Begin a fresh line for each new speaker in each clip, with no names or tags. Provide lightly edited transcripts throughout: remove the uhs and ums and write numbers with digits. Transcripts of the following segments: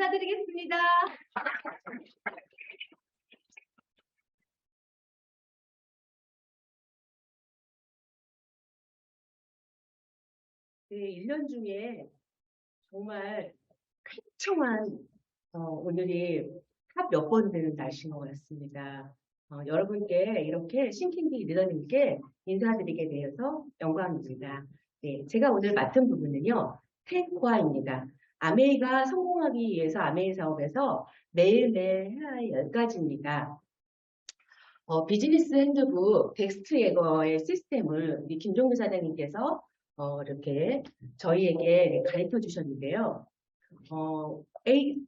인사드리겠습니다. 네, 1년 중에 정말 쾌청한 오늘이 탑 몇 번 되는 날씨인 것 같습니다. 여러분께 이렇게 신kin디 리더님께 인사드리게 되어서 영광입니다. 네, 제가 오늘 맡은 부분은요, 테크화입니다. 아메이가 성공하기 위해서 아메이 사업에서 매일매일 해야 할 10가지입니다. 비즈니스 핸드북 텍스트 예거의 시스템을 우리 김종규 사장님께서 이렇게 저희에게 가르쳐 주셨는데요.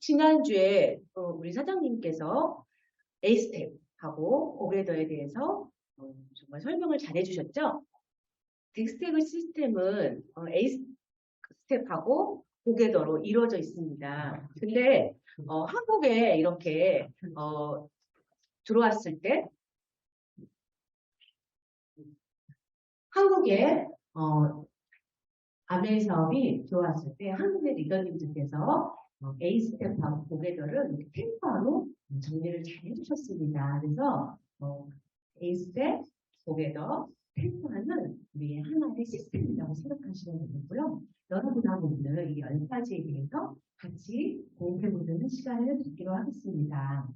지난주에 우리 사장님께서 A스텝하고 오그레더에 대해서 정말 설명을 잘 해주셨죠? 텍스트 예거 시스템은 A스텝하고 오그레더로 이루어져 있습니다. 근데 한국에 이렇게 들어왔을 때 한국에 아메이 사업이 들어왔을 때 한국의 리더님들께서 A스텝하고 고개들을 테이프로 정리를 잘 해주셨습니다. 그래서 A스텝, 고개더, 테이프하는 우리의 하나의 시스템이라고 생각하시면 되겠고요. 여러분하고 오늘 이 10가지에 대해서 같이 공부해보는 시간을 갖기로 하겠습니다.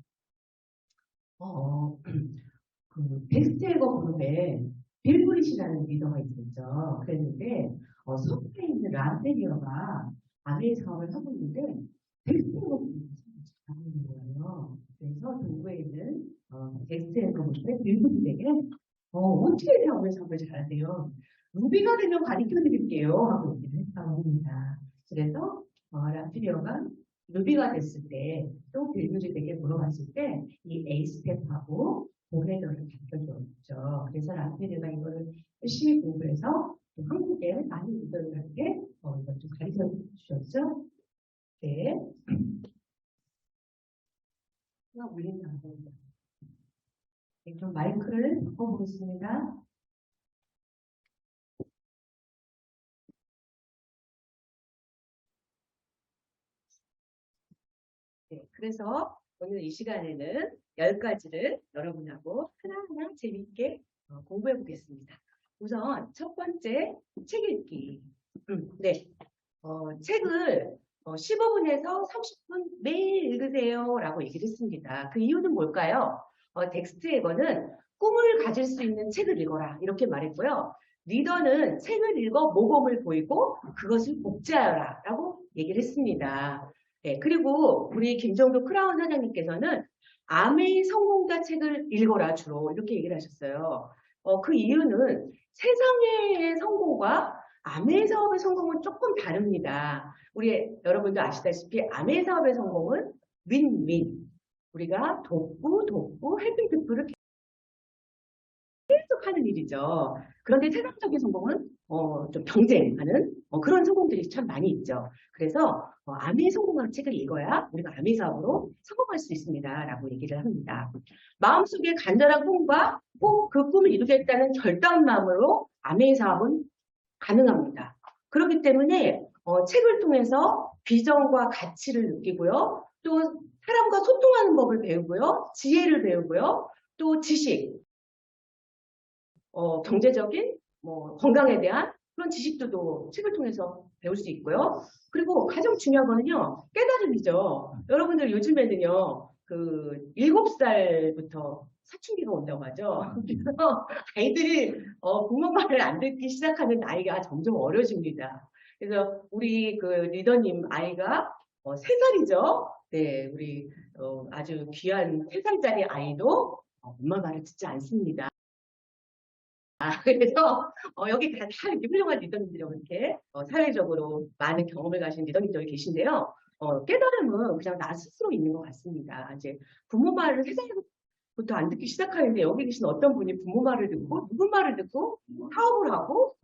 텍스트 예거 그룹에 빌브릿이라는 리더가 있었죠. 그랬는데 서울에 있는 람페리어가 아메이 사업을 하고 있는데 텍스트 예거 그룹을 잘하는 거예요. 그래서 동부에 있는 텍스트 예거 그룹의 빌브릿에게 어떻게 아메이 사업을 잘하세요? 루비가 되면 가르쳐 드릴게요 하고 얘기를 했다고 합니다. 그래서 람페리어가 루비가 됐을 때 또 빌브릿에게 물어봤을 때 이 A스텝하고 고개도를 가르쳐줬죠. 그래서 람페르가 이거를 열심히 공부해서 한국에 많은 리더들한테 이걸 좀 가르쳐 주셨죠. 네. 하나 올린다. 네, 그럼 마이크를 바꿔보겠습니다. 네, 그래서 오늘 이 시간에는 10가지를 여러분하고 하나하나 재미있게 공부해 보겠습니다. 우선 첫 번째 책 읽기. 네, 책을 15분에서 30분 매일 읽으세요 라고 얘기를 했습니다. 그 이유는 뭘까요? 텍스트 예거는 꿈을 가질 수 있는 책을 읽어라 이렇게 말했고요. 리더는 책을 읽어 모범을 보이고 그것을 복제하라 라고 얘기를 했습니다. 네, 그리고 우리 김정도 크라운 사장님께서는 아메이 성공자 책을 읽어라 주로 이렇게 얘기를 하셨어요. 그 이유는 세상의 성공과 아메이 사업의 성공은 조금 다릅니다. 우리 여러분도 아시다시피 아메이 사업의 성공은 윈윈. 우리가 돕고 헬핑피플을 계속 하는 일이죠. 그런데 세상적인 성공은 좀 경쟁하는 그런 성공들이 참 많이 있죠. 그래서 아메이 성공학 책을 읽어야 우리가 아메이 사업으로 성공할 수 있습니다라고 얘기를 합니다. 마음속에 간절한 꿈과 꼭 그 꿈을 이루겠다는 결단 마음으로 아메이 사업은 가능합니다. 그렇기 때문에 책을 통해서 비전과 가치를 느끼고요. 또 사람과 소통하는 법을 배우고요. 지혜를 배우고요. 또 지식, 경제적인 건강에 대한 그런 지식도 책을 통해서 배울 수 있고요. 그리고 가장 중요한 거는요. 깨달음이죠. 여러분들 요즘에는요. 그 7살부터 사춘기가 온다고 하죠. 그래서 아이들이 부모 말을 안 듣기 시작하는 나이가 점점 어려집니다. 그래서 우리 그 리더님 아이가 3살이죠. 네, 우리 아주 귀한 3살짜리 아이도 엄마 말을 듣지 않습니다. 그래서 여기 다 이렇게 훌륭한 리더님들이 이렇게 사회적으로 많은 경험을 가진 리더님들이 계신데요. 깨달음은 그냥 나 스스로 있는 것 같습니다. 이제 부모 말을 세상에서부터 안 듣기 시작하는데 여기 계신 어떤 분이 부모 말을 듣고 누구 말을 듣고 사업을 하고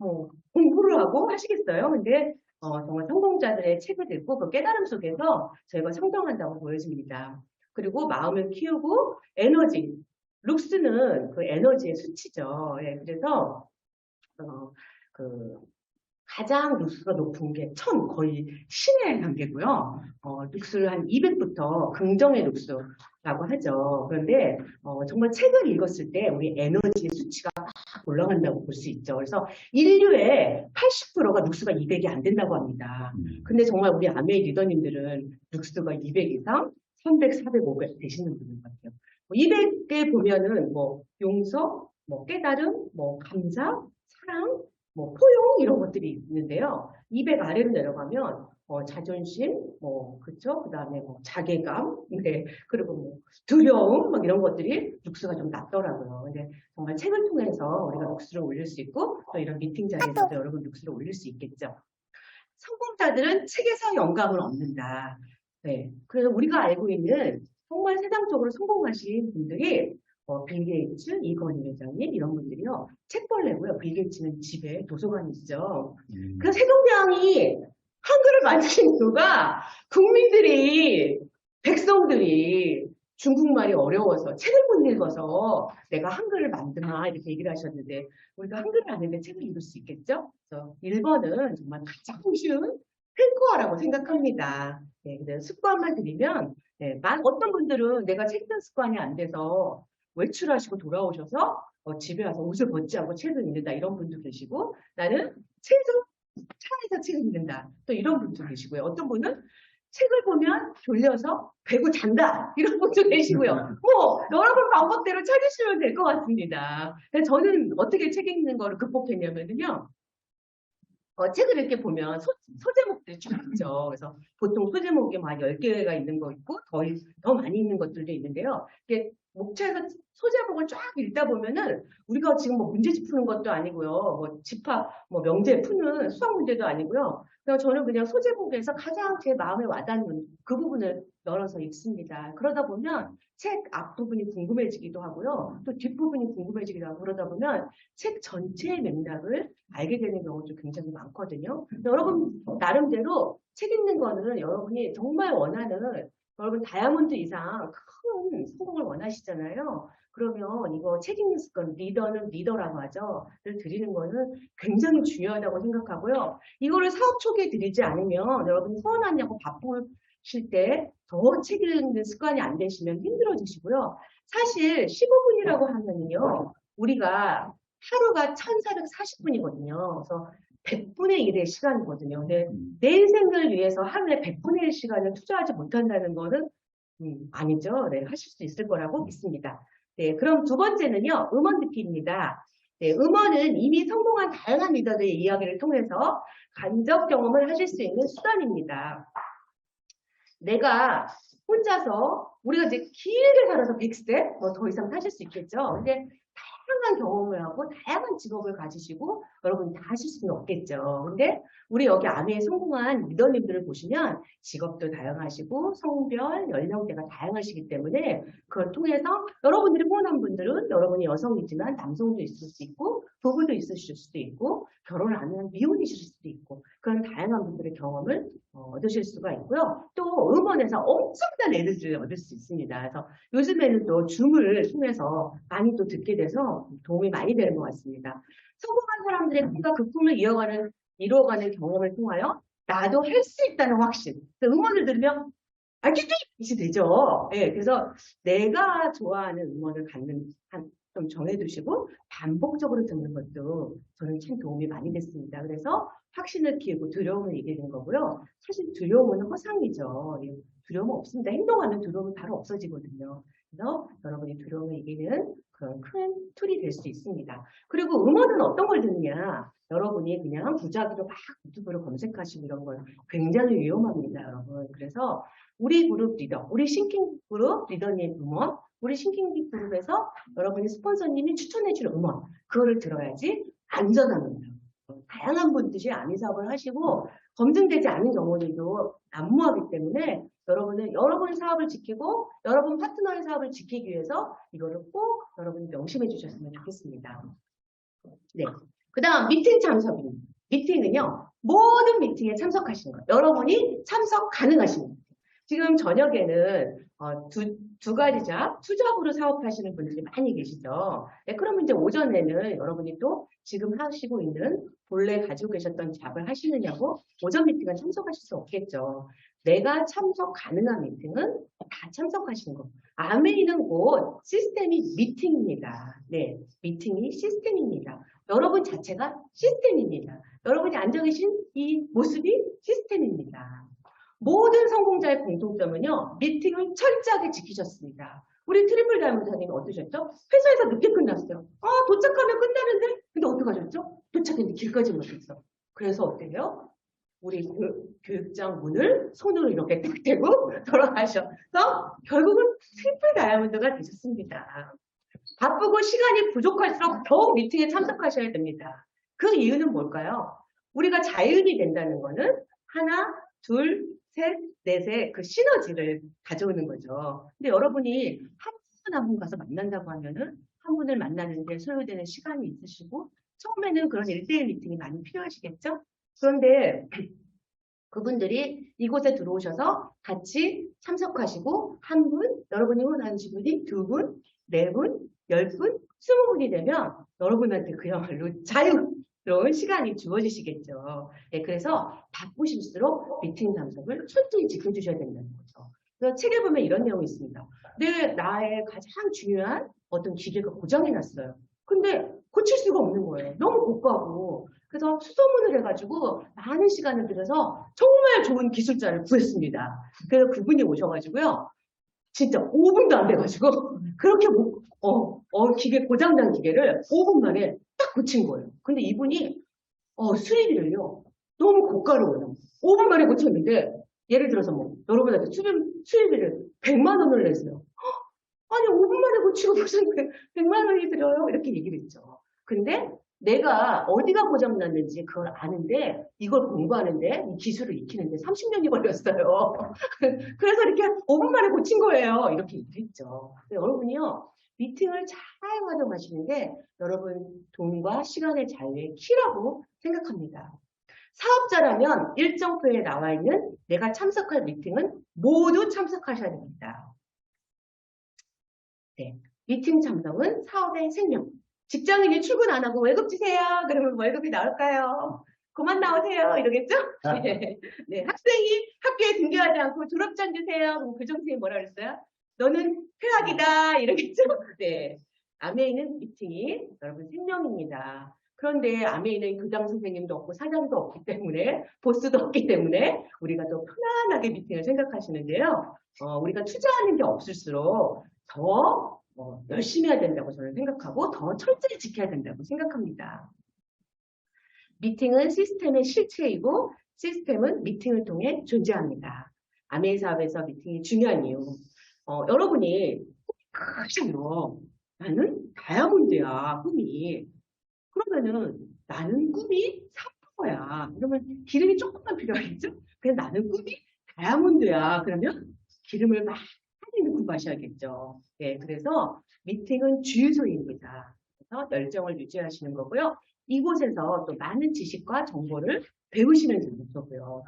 공부를 하고 하시겠어요? 근데 정말 성공자들의 책을 읽고 그 깨달음 속에서 저희가 성장한다고 보여집니다. 그리고 마음을 키우고 에너지. 룩스는 그 에너지의 수치죠. 예, 그래서 그 가장 룩수가 높은 게 1000, 거의 신의 단계고요. 룩수를 한 200부터 긍정의 룩수라고 하죠. 그런데 정말 책을 읽었을 때 우리 에너지의 수치가 막 올라간다고 볼 수 있죠. 그래서 인류의 80%가 룩수가 200이 안 된다고 합니다. 근데 정말 우리 아메이 리더님들은 룩수가 200 이상, 300, 400, 500 되시는 분인 것 같아요. 200개 보면은 뭐 용서, 뭐 깨달음, 뭐 감사, 사랑, 뭐 포용 이런 것들이 있는데요. 200 아래로 내려가면 자존심, 뭐 그쵸? 그다음에 뭐 자괴감, 네, 그리고 뭐 두려움, 막 이런 것들이 룩수가 좀 낮더라고요. 근데 정말 책을 통해서 우리가 룩수를 올릴 수 있고 또 이런 미팅 자리에서도 여러분 룩수를 올릴 수 있겠죠. 성공자들은 책에서 영감을 얻는다. 네, 그래서 우리가 알고 있는 정말 세상적으로 성공하신 분들이 빌 게이츠, 이건희 회장님 이런 분들이요. 책벌 내고요. 빌 게이츠는 집에 도서관이 있죠. 그 세종대왕이 한글을 만드신 이유가 국민들이 백성들이 중국말이 어려워서 책을 못 읽어서 내가 한글을 만드나 이렇게 얘기를 하셨는데 우리가 한글을 아는데 책을 읽을 수 있겠죠? 그래서 1번은 정말 가장 쉬운 횡코어라고 생각합니다. 네, 근데 습관만 들이면 네, 어떤 분들은 내가 책 읽는 습관이 안 돼서 외출하시고 돌아오셔서 집에 와서 옷을 벗지 않고 책을 읽는다 이런 분도 계시고 나는 차에서 책을 읽는다 또 이런 분도 계시고요. 어떤 분은 책을 보면 졸려서 배고 잔다 이런 분도 계시고요. 뭐 여러분 방법대로 찾으시면 될 것 같습니다. 저는 어떻게 책 읽는 거를 극복했냐면요. 책을 이렇게 보면 소제목들이 쭉 있죠. 그래서 보통 소제목이 막 10개가 있는 거 있고 더 많이 있는 것들도 있는데요. 이게 목차에서 소제목을 쫙 읽다 보면은 우리가 지금 뭐 문제집 푸는 것도 아니고요. 뭐 집합, 뭐 명제 푸는 수학 문제도 아니고요. 그래서 저는 그냥 소제목에서 가장 제 마음에 와닿는 그 부분을 열어서 읽습니다. 그러다 보면 책 앞부분이 궁금해지기도 하고요. 또 뒷부분이 궁금해지기도 하고 그러다 보면 책 전체의 맥락을 알게 되는 경우도 굉장히 많거든요. 여러분 나름대로 책 읽는 거는 여러분이 정말 원하는 여러분 다이아몬드 이상 큰 성공을 원하시잖아요. 그러면 이거 책 읽는 습관 리더는 리더라고 하죠. 를 드리는 거는 굉장히 중요하다고 생각하고요. 이거를 사업 초기에 드리지 않으면 여러분이 서운하냐고 바쁘실 때 더 책 읽는 습관이 안 되시면 힘들어지시고요. 사실 15분이라고 하면요. 우리가 하루가 1440분이거든요. 그래서 100분의 1의 시간이거든요. 근데 내 인생을 위해서 하루에 100분의 1 시간을 투자하지 못한다는 거는 아니죠. 네, 하실 수 있을 거라고 믿습니다. 네, 그럼 두 번째는요. 음원 듣기입니다. 네, 음원은 이미 성공한 다양한 리더들의 이야기를 통해서 간접 경험을 하실 수 있는 수단입니다. 내가 혼자서 우리가 이제 길게 살아서 100세 뭐 더 이상 사실 수 있겠죠. 근데 다양한 경험을 하고 다양한 직업을 가지시고 여러분이 다 하실 수는 없겠죠. 근데 우리 여기 안에 성공한 리더님들을 보시면 직업도 다양하시고 성별, 연령대가 다양하시기 때문에 그걸 통해서 여러분들이 후원한 분들은 여러분이 여성이지만 남성도 있을 수 있고 부부도 있으실 수도 있고 결혼을 안 하는 미혼이실 수도 있고 그런 다양한 분들의 경험을 얻으실 수가 있고요. 또 음원에서 엄청난 에너지를 얻을 수 있습니다. 그래서 요즘에는 또 줌을 통해서 많이 또 듣게 돼서 도움이 많이 되는 것 같습니다. 성공한 사람들의 꿈과 그 꿈을 이루어가는 경험을 통하여 나도 할 수 있다는 확신. 음원을 들으면 이게 되죠. 네, 그래서 내가 좋아하는 음원을 좀 정해두시고 반복적으로 듣는 것도 저는 참 도움이 많이 됐습니다. 그래서 확신을 키우고 두려움을 이기는 거고요. 사실 두려움은 허상이죠. 두려움 없습니다. 행동하면 두려움은 바로 없어지거든요. 그래서 여러분이 두려움을 이기는 그런 큰 툴이 될 수 있습니다. 그리고 음원은 어떤 걸 듣느냐? 여러분이 그냥 부작위로 막 유튜브로 검색하시고 이런 건 굉장히 위험합니다, 여러분. 그래서 우리 그룹 리더, 우리 싱킹 그룹 리더님 음원, 우리 싱킹 그룹에서 여러분이 스폰서님이 추천해주는 음원, 그거를 들어야지 안전합니다. 다양한 분들이 아미 사업을 하시고 검증되지 않은 경우들도 난무하기 때문에 여러분은 여러분의 사업을 지키고 여러분 파트너의 사업을 지키기 위해서 이거를 꼭 여러분이 명심해 주셨으면 좋겠습니다. 네. 그 다음 미팅 참석입니다. 미팅은요. 모든 미팅에 참석하시는 거예요. 여러분이 참석 가능하십니다. 지금 저녁에는 두 가지자 투잡으로 사업하시는 분들이 많이 계시죠. 네, 그러면 이제 오전에는 여러분이 또 지금 하시고 있는 본래 가지고 계셨던 잡을 하시느냐고 오전 미팅은 참석하실 수 없겠죠. 내가 참석 가능한 미팅은 다 참석하시는 거. 아메이는 곧 시스템이 미팅입니다. 네, 미팅이 시스템입니다. 여러분 자체가 시스템입니다. 여러분이 앉아 계신 이 모습이 시스템입니다. 모든 성공자의 공통점은요, 미팅을 철저하게 지키셨습니다. 우리 트리플 다이몬드님 어떠셨죠? 회사에서 늦게 끝났어요. 도착하면 끝나는데, 근데 어떡하셨죠? 도착했는데 길까지 못 갔어. 그래서 어때요? 우리 교육장 문을 손으로 이렇게 딱 대고 돌아가셔서 결국은 트리플 다이아몬드가 되셨습니다. 바쁘고 시간이 부족할수록 더욱 미팅에 참석하셔야 됩니다. 그 이유는 뭘까요? 우리가 자연이 된다는 거는 하나, 둘, 셋, 넷의 그 시너지를 가져오는 거죠. 근데 여러분이 한 분 가서 만난다고 하면은 한 분을 만나는데 소요되는 시간이 있으시고 처음에는 그런 1대1 미팅이 많이 필요하시겠죠? 그런데 그분들이 이곳에 들어오셔서 같이 참석하시고 한 분, 여러분이 원하시는 분이 두 분, 네 분, 10분, 20분이 되면 여러분한테 그야말로 자유로운 시간이 주어지시겠죠. 네, 그래서 바쁘실수록 미팅 참석을 철저히 지켜주셔야 된다는 거죠. 그래서 책에 보면 이런 내용이 있습니다. 나의 가장 중요한 어떤 기계가 고장이 났어요. 근데 고칠 수가 없는 거예요. 너무 고가고. 그래서 수소문을 해가지고 많은 시간을 들여서 정말 좋은 기술자를 구했습니다. 그래서 그분이 오셔가지고요. 진짜 5분도 안 돼가지고 그렇게 기계 고장난 기계를 5분 만에 딱 고친 거예요. 근데 이분이 수리비를요. 너무 고가로워요. 5분 만에 고쳤는데 예를 들어서 뭐 여러분한테 수리비를 100만 원을 냈어요. 아니 5분 만에 고치고 무슨 100만 원이 들어요? 이렇게 얘기를 했죠. 근데 내가 어디가 고장났는지 그걸 아는데 이걸 공부하는데 이 기술을 익히는데 30년이 걸렸어요. 그래서 이렇게 5분 만에 고친 거예요. 이렇게 얘기를 했죠. 여러분이요. 미팅을 잘 활용하시는 게 여러분 돈과 시간의 자유의 키라고 생각합니다. 사업자라면 일정표에 나와 있는 내가 참석할 미팅은 모두 참석하셔야 됩니다. 네. 미팅 참석은 사업의 생명. 직장인이 출근 안 하고 월급 주세요. 그러면 월급이 나올까요? 그만 나오세요. 이러겠죠? 네. 네. 학생이 학교에 등교하지 않고 졸업장 주세요. 그럼 교정선생님이 뭐라 그랬어요? 너는 퇴학이다. 이러겠죠? 네. 아메이는 미팅이 여러분 생명입니다. 그런데 아메이는 교장 선생님도 없고 사장도 없기 때문에 보스도 없기 때문에 우리가 더 편안하게 미팅을 생각하시는데요. 우리가 투자하는 게 없을수록 더 열심히 해야 된다고 저는 생각하고 더 철저히 지켜야 된다고 생각합니다. 미팅은 시스템의 실체이고 시스템은 미팅을 통해 존재합니다. 아메이 사업에서 미팅이 중요한 이유. 여러분이 크잖아요. 나는 다이아몬드야, 꿈이. 그러면은 나는 꿈이 사포야. 그러면 기름이 조금만 필요하겠죠? 그래서 나는 꿈이 다이아몬드야. 그러면 기름을 많이 넣고 마셔야겠죠. 네, 그래서 미팅은 주유소입니다. 그래서 열정을 유지하시는 거고요. 이곳에서 또 많은 지식과 정보를 배우시는 장소고요.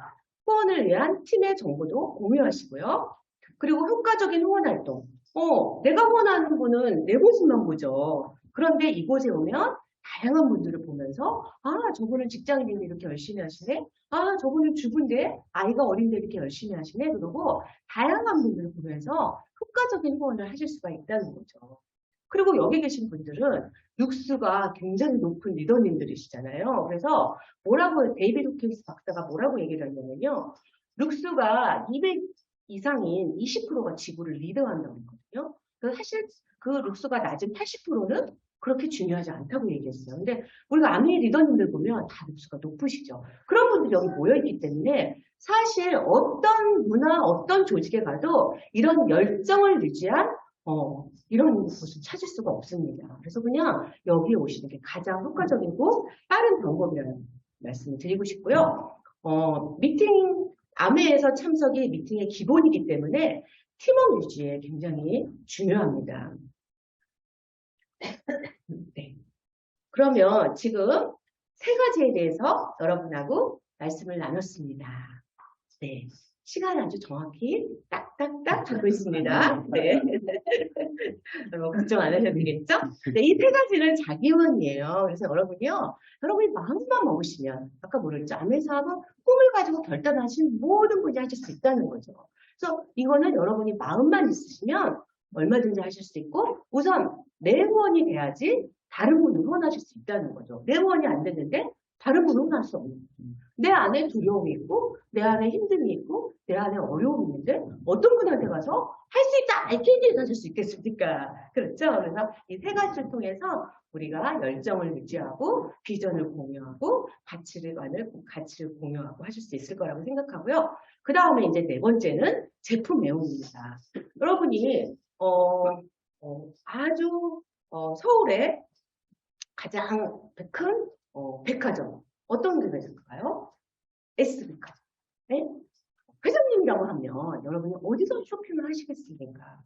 후원을 위한 팀의 정보도 공유하시고요. 그리고 효과적인 후원 활동. 내가 후원하는 분은 내 모습만 보죠. 그런데 이곳에 오면 다양한 분들을 보면서 저분은 직장인인데 이렇게 열심히 하시네. 저분은 주부인데 아이가 어린데 이렇게 열심히 하시네. 그리고 다양한 분들을 보면서 효과적인 후원을 하실 수가 있다는 거죠. 그리고 여기 계신 분들은 육수가 굉장히 높은 리더님들이시잖아요. 그래서 데이비드 호킨스 박사가 뭐라고 얘기를 하냐면요. 룩수가 200 이상인 20%가 지구를 리더한다고 했거든요. 그래서 사실 그 룩수가 낮은 80%는 그렇게 중요하지 않다고 얘기했어요. 근데 우리가 아메이 리더님들 보면 다 룩수가 높으시죠. 그런 분들이 여기 모여있기 때문에 사실 어떤 문화, 어떤 조직에 가도 이런 열정을 유지한 이런 곳을 찾을 수가 없습니다. 그래서 그냥 여기에 오시는 게 가장 효과적이고 빠른 방법이라는 말씀을 드리고 싶고요. 아메에서 참석이 미팅의 기본이기 때문에 팀워크 유지에 굉장히 중요합니다. 네. 그러면 지금 세 가지에 대해서 여러분하고 말씀을 나눴습니다. 네. 시간 아주 정확히 딱딱딱 잡고 있습니다. 네. 걱정 안 하셔도 되겠죠? 네, 이 세 가지는 자기원이에요. 그래서 여러분이요, 여러분이 마음만 먹으시면, 아까 뭐랬죠? 암의사업은 꿈을 가지고 결단하신 모든 분이 하실 수 있다는 거죠. 그래서 이거는 여러분이 마음만 있으시면 얼마든지 하실 수 있고, 우선 내 후원이 돼야지 다른 분을 후원하실 수 있다는 거죠. 내 후원이 안 되는데 다른 분을 후원할 수 없는 거죠. 내 안에 두려움이 있고, 내 안에 힘듦이 있고, 내 안에 어려움이 있는데 어떤 분한테 가서 할 수 있다! 이렇게 하실 수 있겠습니까? 그렇죠? 그래서 이 세 가지를 통해서 우리가 열정을 유지하고 비전을 공유하고 가치를 공유하고 하실 수 있을 거라고 생각하고요. 그 다음에 이제 네 번째는 제품 애용입니다. 여러분이 아주 서울에 가장 큰 백화점 어떤 게 있을까요? S백화점. 네? 회장님이라고 하면 여러분이 어디서 쇼핑을 하시겠습니까?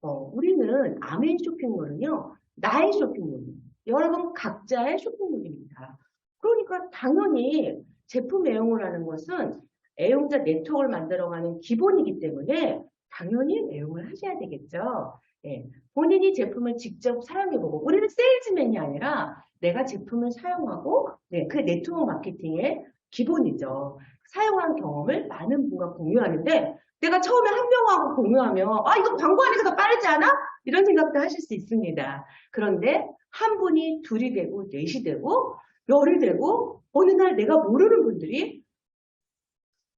우리는 아메이 쇼핑몰은요, 나의 쇼핑몰입니다. 여러분 각자의 쇼핑몰입니다. 그러니까 당연히 제품 애용을 하는 것은 애용자 네트워크를 만들어가는 기본이기 때문에 당연히 애용을 하셔야 되겠죠. 예, 본인이 제품을 직접 사용해보고, 우리는 세일즈맨이 아니라 내가 제품을 사용하고, 네, 그 네트워크 마케팅의 기본이죠. 사용한 경험을 많은 분과 공유하는데, 내가 처음에 한 명하고 공유하면 이거 광고 안에서 더 빠르지 않아? 이런 생각도 하실 수 있습니다. 그런데 한 분이 둘이 되고 넷이 되고 열이 되고 어느 날 내가 모르는 분들이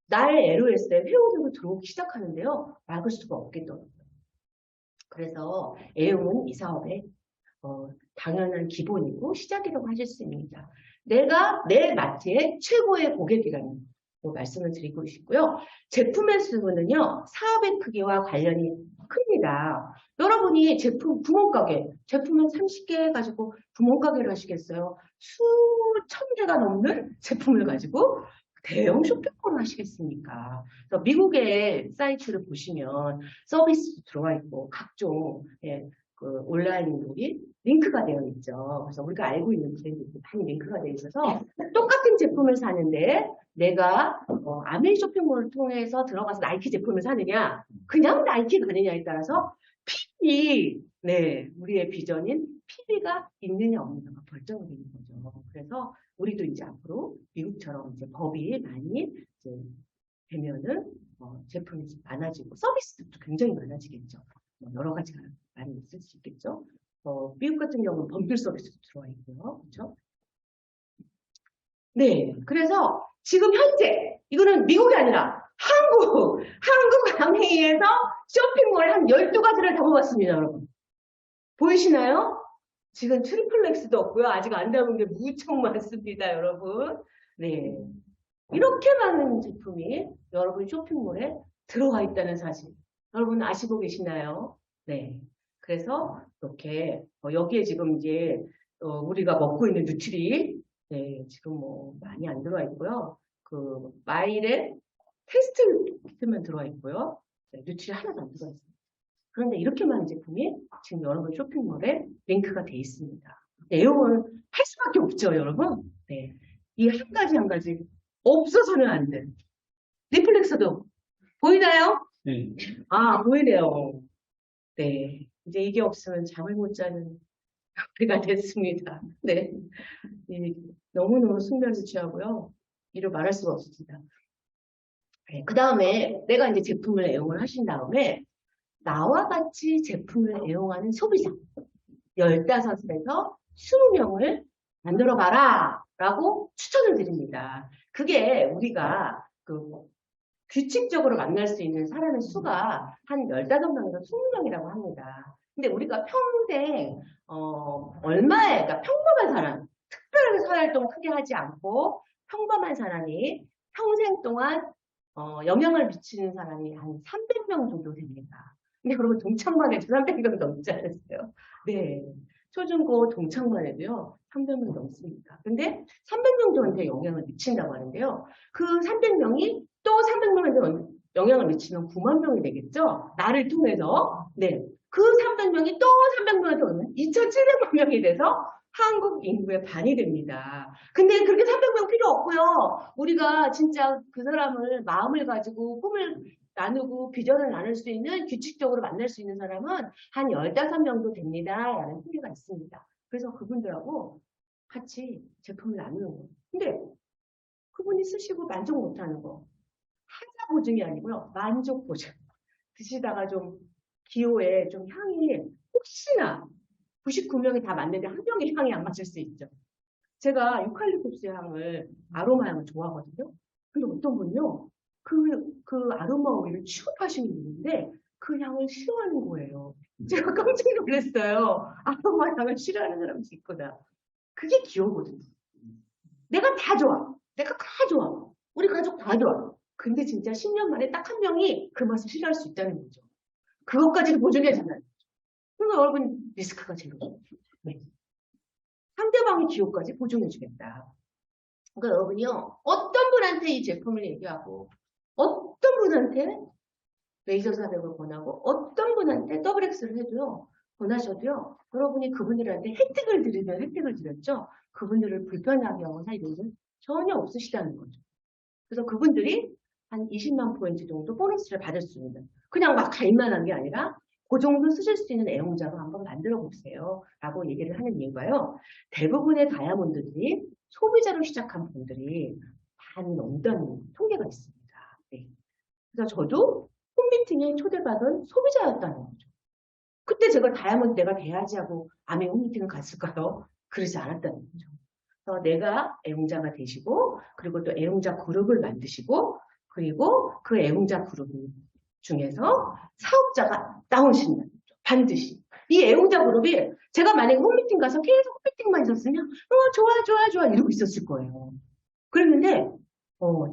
나의 LOS에 회원으로 들어오기 시작하는데요. 막을 수가 없겠더라고요. 그래서 애용은 이 사업의 당연한 기본이고 시작이라고 하실 수 있습니다. 내가 내 마트의 최고의 고객이라는 말씀을 드리고 싶고요. 제품의 수는요, 사업의 크기와 관련이 큽니다. 여러분이 구멍가게, 제품은 30개 가지고 구멍가게를 하시겠어요? 수천 개가 넘는 제품을 가지고 대형 쇼핑몰을 하시겠습니까? 그래서 미국의 사이트를 보시면 서비스도 들어와 있고 각종 그 온라인들이 링크가 되어 있죠. 그래서 우리가 알고 있는 브랜드들이 많이 링크가 되어 있어서 똑같은 제품을 사는데 내가 아메이 쇼핑몰을 통해서 들어가서 나이키 제품을 사느냐 그냥 나이키 가느냐에 따라서 우리의 비전인 PB가 있느냐 없느냐가 결정이 되는 거죠. 그래서 우리도 이제 앞으로 미국처럼 이제 법이 많이 이제 되면은 제품이 많아지고 서비스도 굉장히 많아지겠죠. 여러 가지가 많이 있을 수 있겠죠. 미국 같은 경우는 법률 서비스도 들어와 있고요. 그렇죠? 네. 그래서 지금 현재 이거는 미국이 아니라 한국 아메이에서 쇼핑몰 한 12가지를 다 뽑았습니다, 여러분. 보이시나요? 지금 트리플렉스도 없고요. 아직 안 담은 게 무척 많습니다, 여러분. 네. 이렇게 많은 제품이 여러분 쇼핑몰에 들어와 있다는 사실. 여러분 아시고 계시나요? 네. 그래서 이렇게 여기에 지금 이제 우리가 먹고 있는 누트리 지금 많이 안 들어와 있고요. 그 마일의 테스트 키트만 들어와 있고요. 누트리 하나도 안 들어와 있습니다. 그런데 이렇게 많은 제품이 지금 여러분 쇼핑몰에 링크가 돼 있습니다. 내용을 할 수밖에 없죠, 여러분. 네. 이 한 가지 한 가지 없어서는 안 돼. 리플렉서도 보이나요?
네.
보이네요. 네. 이제 이게 없으면 잠을 못 자는 우리가 됐습니다. 네. 너무너무 숙면을 취하고요. 이를 말할 수가 없습니다. 네. 그 다음에 내가 이제 제품을 애용을 하신 다음에 나와 같이 제품을 애용하는 소비자 15에서 20명을 만들어 봐라 라고 추천을 드립니다. 그게 우리가 규칙적으로 만날 수 있는 사람의 수가 한 15명에서 20명이라고 합니다. 근데 우리가 평생 그러니까 평범한 사람, 특별하게 사회활동 크게 하지 않고 평범한 사람이 평생 동안 영향을 미치는 사람이 한 300명 정도 됩니다. 근데 그러면 동창만 해도 300명 넘지 않았어요? 네. 초중고 동창만 해도요, 300명 넘습니다. 근데 300명 정도한테 영향을 미친다고 하는데요. 그 300명이 또 300명한테 영향을 미치면 9만 명이 되겠죠? 나를 통해서. 네. 그 300명이 또 300명한테 오면 2,700만 명이 돼서 한국 인구의 반이 됩니다. 근데 그렇게 300명 필요 없고요. 우리가 진짜 그 사람을 마음을 가지고 꿈을 나누고 비전을 나눌 수 있는 규칙적으로 만날 수 있는 사람은 한 15명도 됩니다. 라는 통계가 있습니다. 그래서 그분들하고 같이 제품을 나누는 거예요. 근데 그분이 쓰시고 만족 못하는 거. 하자 보증이 아니고요. 만족 보증. 드시다가 좀 기호에 좀 향이 혹시나 99명이 다 맞는데 한 명의 향이 안 맞을 수 있죠. 제가 유칼립투스 향을, 아로마 향을 좋아하거든요. 근데 어떤 분요, 그 아로마 오일을 취급하시는 분인데 그 향을 싫어하는 거예요. 제가 깜짝 놀랐어요. 아로마 향을 싫어하는 사람이 있구나. 그게 기호거든요. 내가 다 좋아. 내가 다 좋아. 우리 가족 다 좋아. 근데 진짜 10년 만에 딱 한 명이 그 맛을 싫어할 수 있다는 거죠. 그것까지도 보증해주면. 그러니까 여러분 리스크가 제일 높아요. 네. 상대방의 기호까지 보증해주겠다. 그러니까 여러분이요. 어떤 분한테 이 제품을 얘기하고 어떤 분한테 레이저 사백을 권하고 어떤 분한테 더블 X를 해도요. 권하셔도요. 여러분이 그분들한테 혜택을 드리면 혜택을 드렸죠. 그분들을 불편하게 하고 살 일은 전혀 없으시다는 거죠. 그래서 그분들이 한 20만 포인트 정도 보너스를 받을 수 있는 그냥 막 갈만한 게 아니라 그 정도 쓰실 수 있는 애용자로 한번 만들어 보세요. 라고 얘기를 하는 이유가요. 대부분의 다이아몬드들이 소비자로 시작한 분들이 반 넘다는 통계가 있습니다. 네. 그래서 저도 홈미팅에 초대받은 소비자였다는 거죠. 그때 제가 다이아몬드 내가 돼야지 하고 아메 홈미팅을 갔을까요? 그러지 않았다는 거죠. 그래서 내가 애용자가 되시고 그리고 또 애용자 그룹을 만드시고 그리고 그 애용자 그룹 중에서 사업자가 나오신다는 거죠. 반드시. 이 애용자 그룹이 제가 만약에 홈미팅 가서 계속 홈미팅만 있었으면 좋아 이러고 있었을 거예요. 그랬는데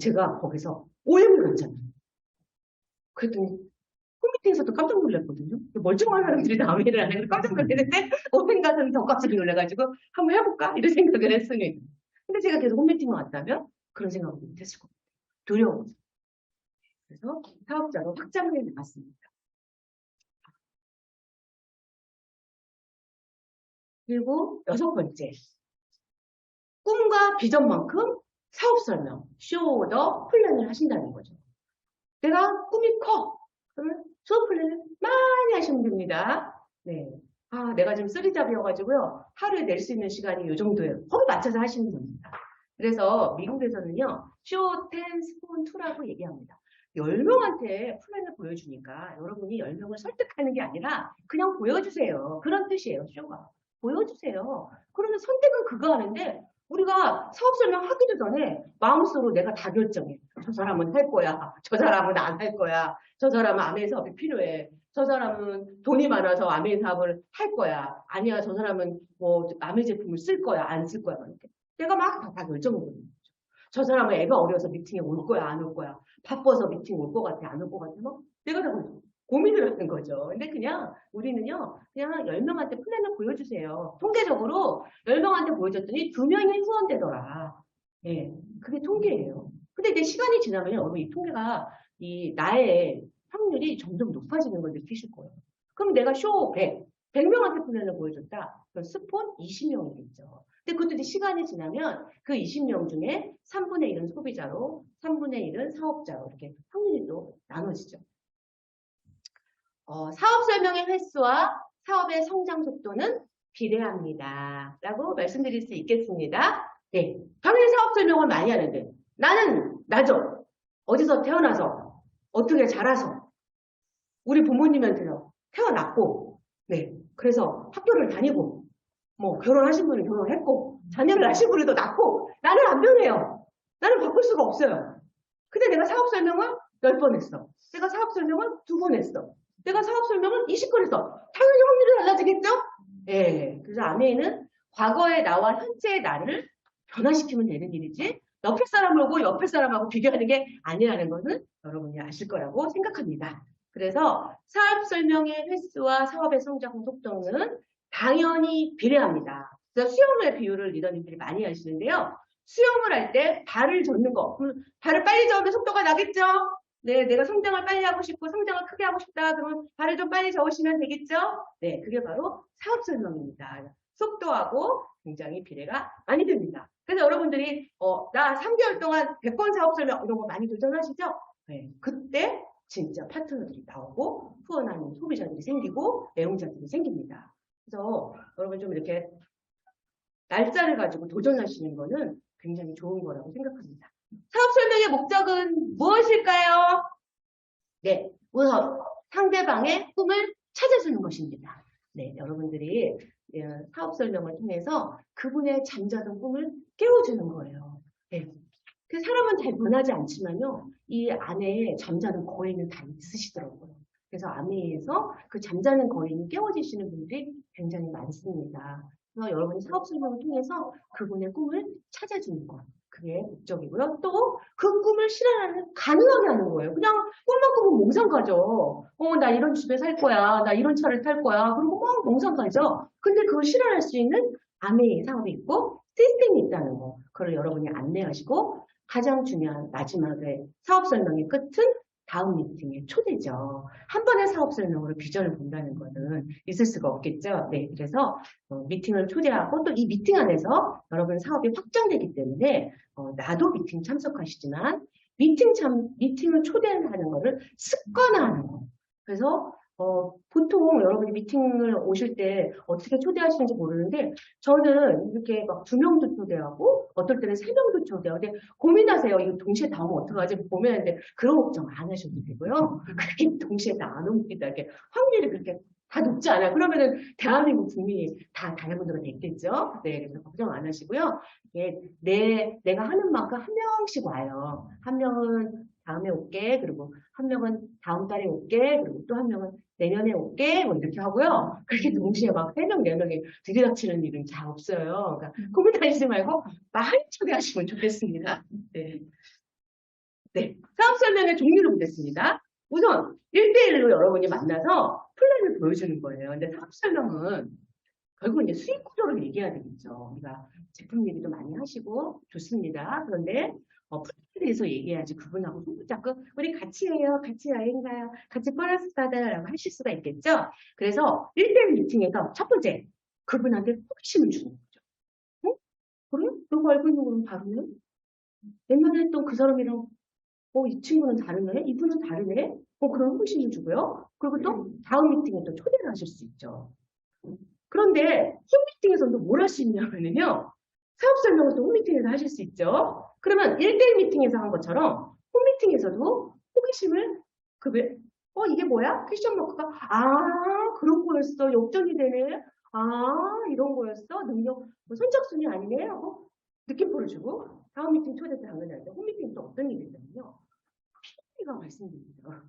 제가 거기서 오해를 했잖아요. 그랬더니 홈미팅에서도 깜짝 놀랐거든요. 멀쩡한 사람들이 남의를 안 해서 깜짝 놀랐는데 오픈 가서는 더 깜짝 놀라가지고 한번 해볼까? 이런 생각을 했으니. 근데 제가 계속 홈미팅만 왔다면 그런 생각을 못했을 겁니다. 두려워서. 그래서 사업자로 확장을 해 나갔습니다. 그리고 6번째. 꿈과 비전만큼 사업 설명, 쇼더 플랜을 하신다는 거죠. 내가 꿈이 커. 그러면 수업 플랜을 많이 하시면 됩니다. 네. 내가 지금 쓰리잡이어가지고요. 하루에 낼 수 있는 시간이 이 정도예요. 거기 맞춰서 하시는 겁니다. 그래서 미국에서는요. 쇼 10 스푼 2라고 얘기합니다. 10명한테 플랜을 보여주니까 여러분이 10명을 설득하는 게 아니라 그냥 보여주세요. 그런 뜻이에요. 쇼가. 보여주세요. 그러면 선택은 그거 하는데 우리가 사업 설명하기도 전에 마음속으로 내가 다 결정해. 저 사람은 할 거야. 저 사람은 안 할 거야. 저 사람은 아메이 사업이 필요해. 저 사람은 돈이 많아서 아메이 사업을 할 거야. 아니야, 저 사람은 뭐 아메이 제품을 쓸 거야. 안 쓸 거야. 이렇게. 내가 막 다 결정을 해요. 저 사람은 애가 어려서 미팅에 올 거야. 안 올 거야. 바빠서 미팅 올 것 같아. 안 올 것 같아. 뭐 내가 다 고민을 하는 거죠. 근데 그냥 우리는요. 그냥 10명한테 플랜을 보여주세요. 통계적으로 10명한테 보여줬더니 2명이 후원되더라. 예, 그게 통계예요. 근데 이제 시간이 지나면 여러분 이 통계가 나의 확률이 점점 높아지는 걸 느끼실 거예요. 그럼 내가 쇼 100명한테 플랜을 보여줬다. 그럼 스폰 20명이겠죠. 근데 그것도 이제 시간이 지나면 그 20명 중에 3분의 1은 소비자로, 3분의 1은 사업자로 이렇게 확률이 또 나눠지죠. 사업 설명의 횟수와 사업의 성장 속도는 비례합니다. 라고 말씀드릴 수 있겠습니다. 네, 당연히 사업 설명을 많이 하는데 나는 나죠. 어디서 태어나서 어떻게 자라서 우리 부모님한테요 태어났고 네, 그래서 학교를 다니고 뭐 결혼하신 분은 결혼했고 자녀를 낳으신 분도 낳고 나는 안 변해요. 나는 바꿀 수가 없어요. 근데 내가 사업 설명을 10번 했어. 내가 사업 설명을 2번 했어. 내가 사업 설명을 20번 했어. 당연히 확률이 달라지겠죠? 예. 그래서 아메이는 과거의 나와 현재의 나를 변화시키면 되는 일이지 옆에 사람을 보고 옆에 사람하고 비교하는 게 아니라는 것은 여러분이 아실 거라고 생각합니다. 그래서 사업 설명의 횟수와 사업의 성장 속도는 당연히 비례합니다. 그래서 수영의 비율을 리더님들이 많이 하시는데요. 수영을 할 때 발을 젓는 거. 발을 빨리 저으면 속도가 나겠죠? 네, 내가 성장을 빨리 하고 싶고 성장을 크게 하고 싶다. 그러면 발을 좀 빨리 저으시면 되겠죠? 네, 그게 바로 사업 설명입니다. 속도하고 굉장히 비례가 많이 됩니다. 그래서 여러분들이 나 3개월 동안 100번 사업 설명 이런 거 많이 도전하시죠? 네, 그때 진짜 파트너들이 나오고 후원하는 소비자들이 생기고 애용자들이 생깁니다. 그래서 여러분 좀 이렇게 날짜를 가지고 도전하시는 거는 굉장히 좋은 거라고 생각합니다. 사업 설명의 목적은 무엇일까요? 네, 우선 상대방의 꿈을 찾아주는 것입니다. 네, 여러분들이 사업 설명을 통해서 그분의 잠자던 꿈을 깨워주는 거예요. 네. 그 사람은 잘 변하지 않지만요, 이 안에 잠자는 거인은 다 있으시더라고요. 그래서 아메이에서 그 잠자는 거인이 깨워지시는 분들이 굉장히 많습니다. 그래서 여러분이 사업 설명을 통해서 그분의 꿈을 찾아주는 것. 그게 목적이고요. 또 그 꿈을 실현하는 가능하게 하는 거예요. 그냥 꿈만 꾸면 몽상 가죠. 나 이런 집에 살 거야. 나 이런 차를 탈 거야. 그리고 막 몽상 가죠. 근데 그걸 실현할 수 있는 아메이 사업이 있고 시스템이 있다는 거. 그걸 여러분이 안내하시고 가장 중요한 마지막에 사업 설명의 끝은 다음 미팅의 초대죠. 한 번의 사업 설명으로 비전을 본다는 거는 있을 수가 없겠죠. 네, 그래서 미팅을 초대하고 또 이 미팅 안에서 여러분 사업이 확장되기 때문에 나도 미팅 참석하시지만 미팅을 초대하는 거를 습관화하는 거. 그래서 보통 여러분이 미팅을 오실 때 어떻게 초대하시는지 모르는데 저는 이렇게 막 2명도 초대하고 어떨 때는 3명도 초대하고 근데 고민하세요. 이거 동시에 다 오면 어떡하지? 고민하는데 그런 걱정 안 하셔도 되고요. 그렇게 동시에 다 안 옵니다. 이렇게 확률이 그렇게 다 높지 않아요. 그러면은 대한민국 국민이 다 다이아몬드가 됐겠죠? 네, 그래서 걱정 안 하시고요. 내가 하는 만큼 한 명씩 와요. 한 명은 다음에 올게. 그리고 한 명은 다음 달에 올게. 그리고 또 한 명은 내년에 올게. 뭐 이렇게 하고요. 그렇게 동시에 막 3명, 4명이 들이닥치는 일은 잘 없어요. 그러니까 고민하시지 말고 많이 초대하시면 좋겠습니다. 네. 네. 사업 설명의 종류를 보겠습니다. 우선 1대1로 여러분이 만나서 플랜을 보여주는 거예요. 근데 사업 설명은 결국은 이제 수익 구조를 얘기해야 되겠죠. 우리가 제품 얘기도 많이 하시고 좋습니다. 그런데 플랜에 대해서 얘기해야지 그분하고 손붙잡고 우리 같이 해요. 같이 여행 가요. 같이 플러스 받아요라고 하실 수가 있겠죠. 그래서 1대1 미팅에서 첫 번째 그분한테 호기심을 주는 거죠. 그래? 너가 알고 있는 거는 다르네? 옛날에 했던 그 사람이랑 이 친구는 다르네? 이분은 다르네? 그런 호기심을 주고요. 그리고 또 다음 미팅에 또 초대를 하실 수 있죠. 그런데 홈미팅에서도 뭘 할 수 있냐면요. 사업 설명을 또 홈미팅에서 하실 수 있죠. 그러면 1대1 미팅에서 한 것처럼 홈미팅에서도 호기심을 이게 뭐야? 퀘션 마크가 그런 거였어. 역전이 되네. 이런 거였어. 능력 선착순이 아니네 하고 느낌표를 주고 다음 미팅 초대 때 당연하죠. 홈미팅 또 어떤 일이 있냐면요. PB가 말씀드립니다.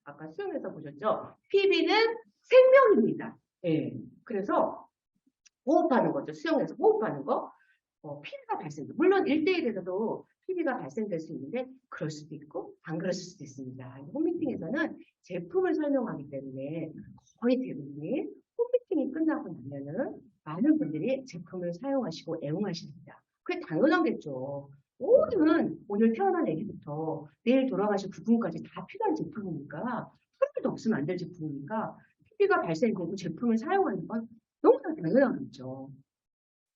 아까 수영에서 보셨죠? PB는 생명입니다. 예. 그래서 호흡하는 거죠. 수영에서 호흡하는 거. PB가 발생돼요. 물론 1대1에서도 PB가 발생될 수 있는데 그럴 수도 있고 안 그랬을 수도 있습니다. 홈미팅에서는 제품을 설명하기 때문에 거의 대부분이 홈미팅이 끝나고 나면은 많은 분들이 제품을 사용하시고 애용하십니다. 그게 당연하겠죠. 오늘 태어난 애기부터 내일 돌아가실 그분까지 다 필요한 제품이니까 하나도 없으면 안 될 제품이니까 PB가 발생되고 제품을 사용하는 건 너무나 당연하겠죠.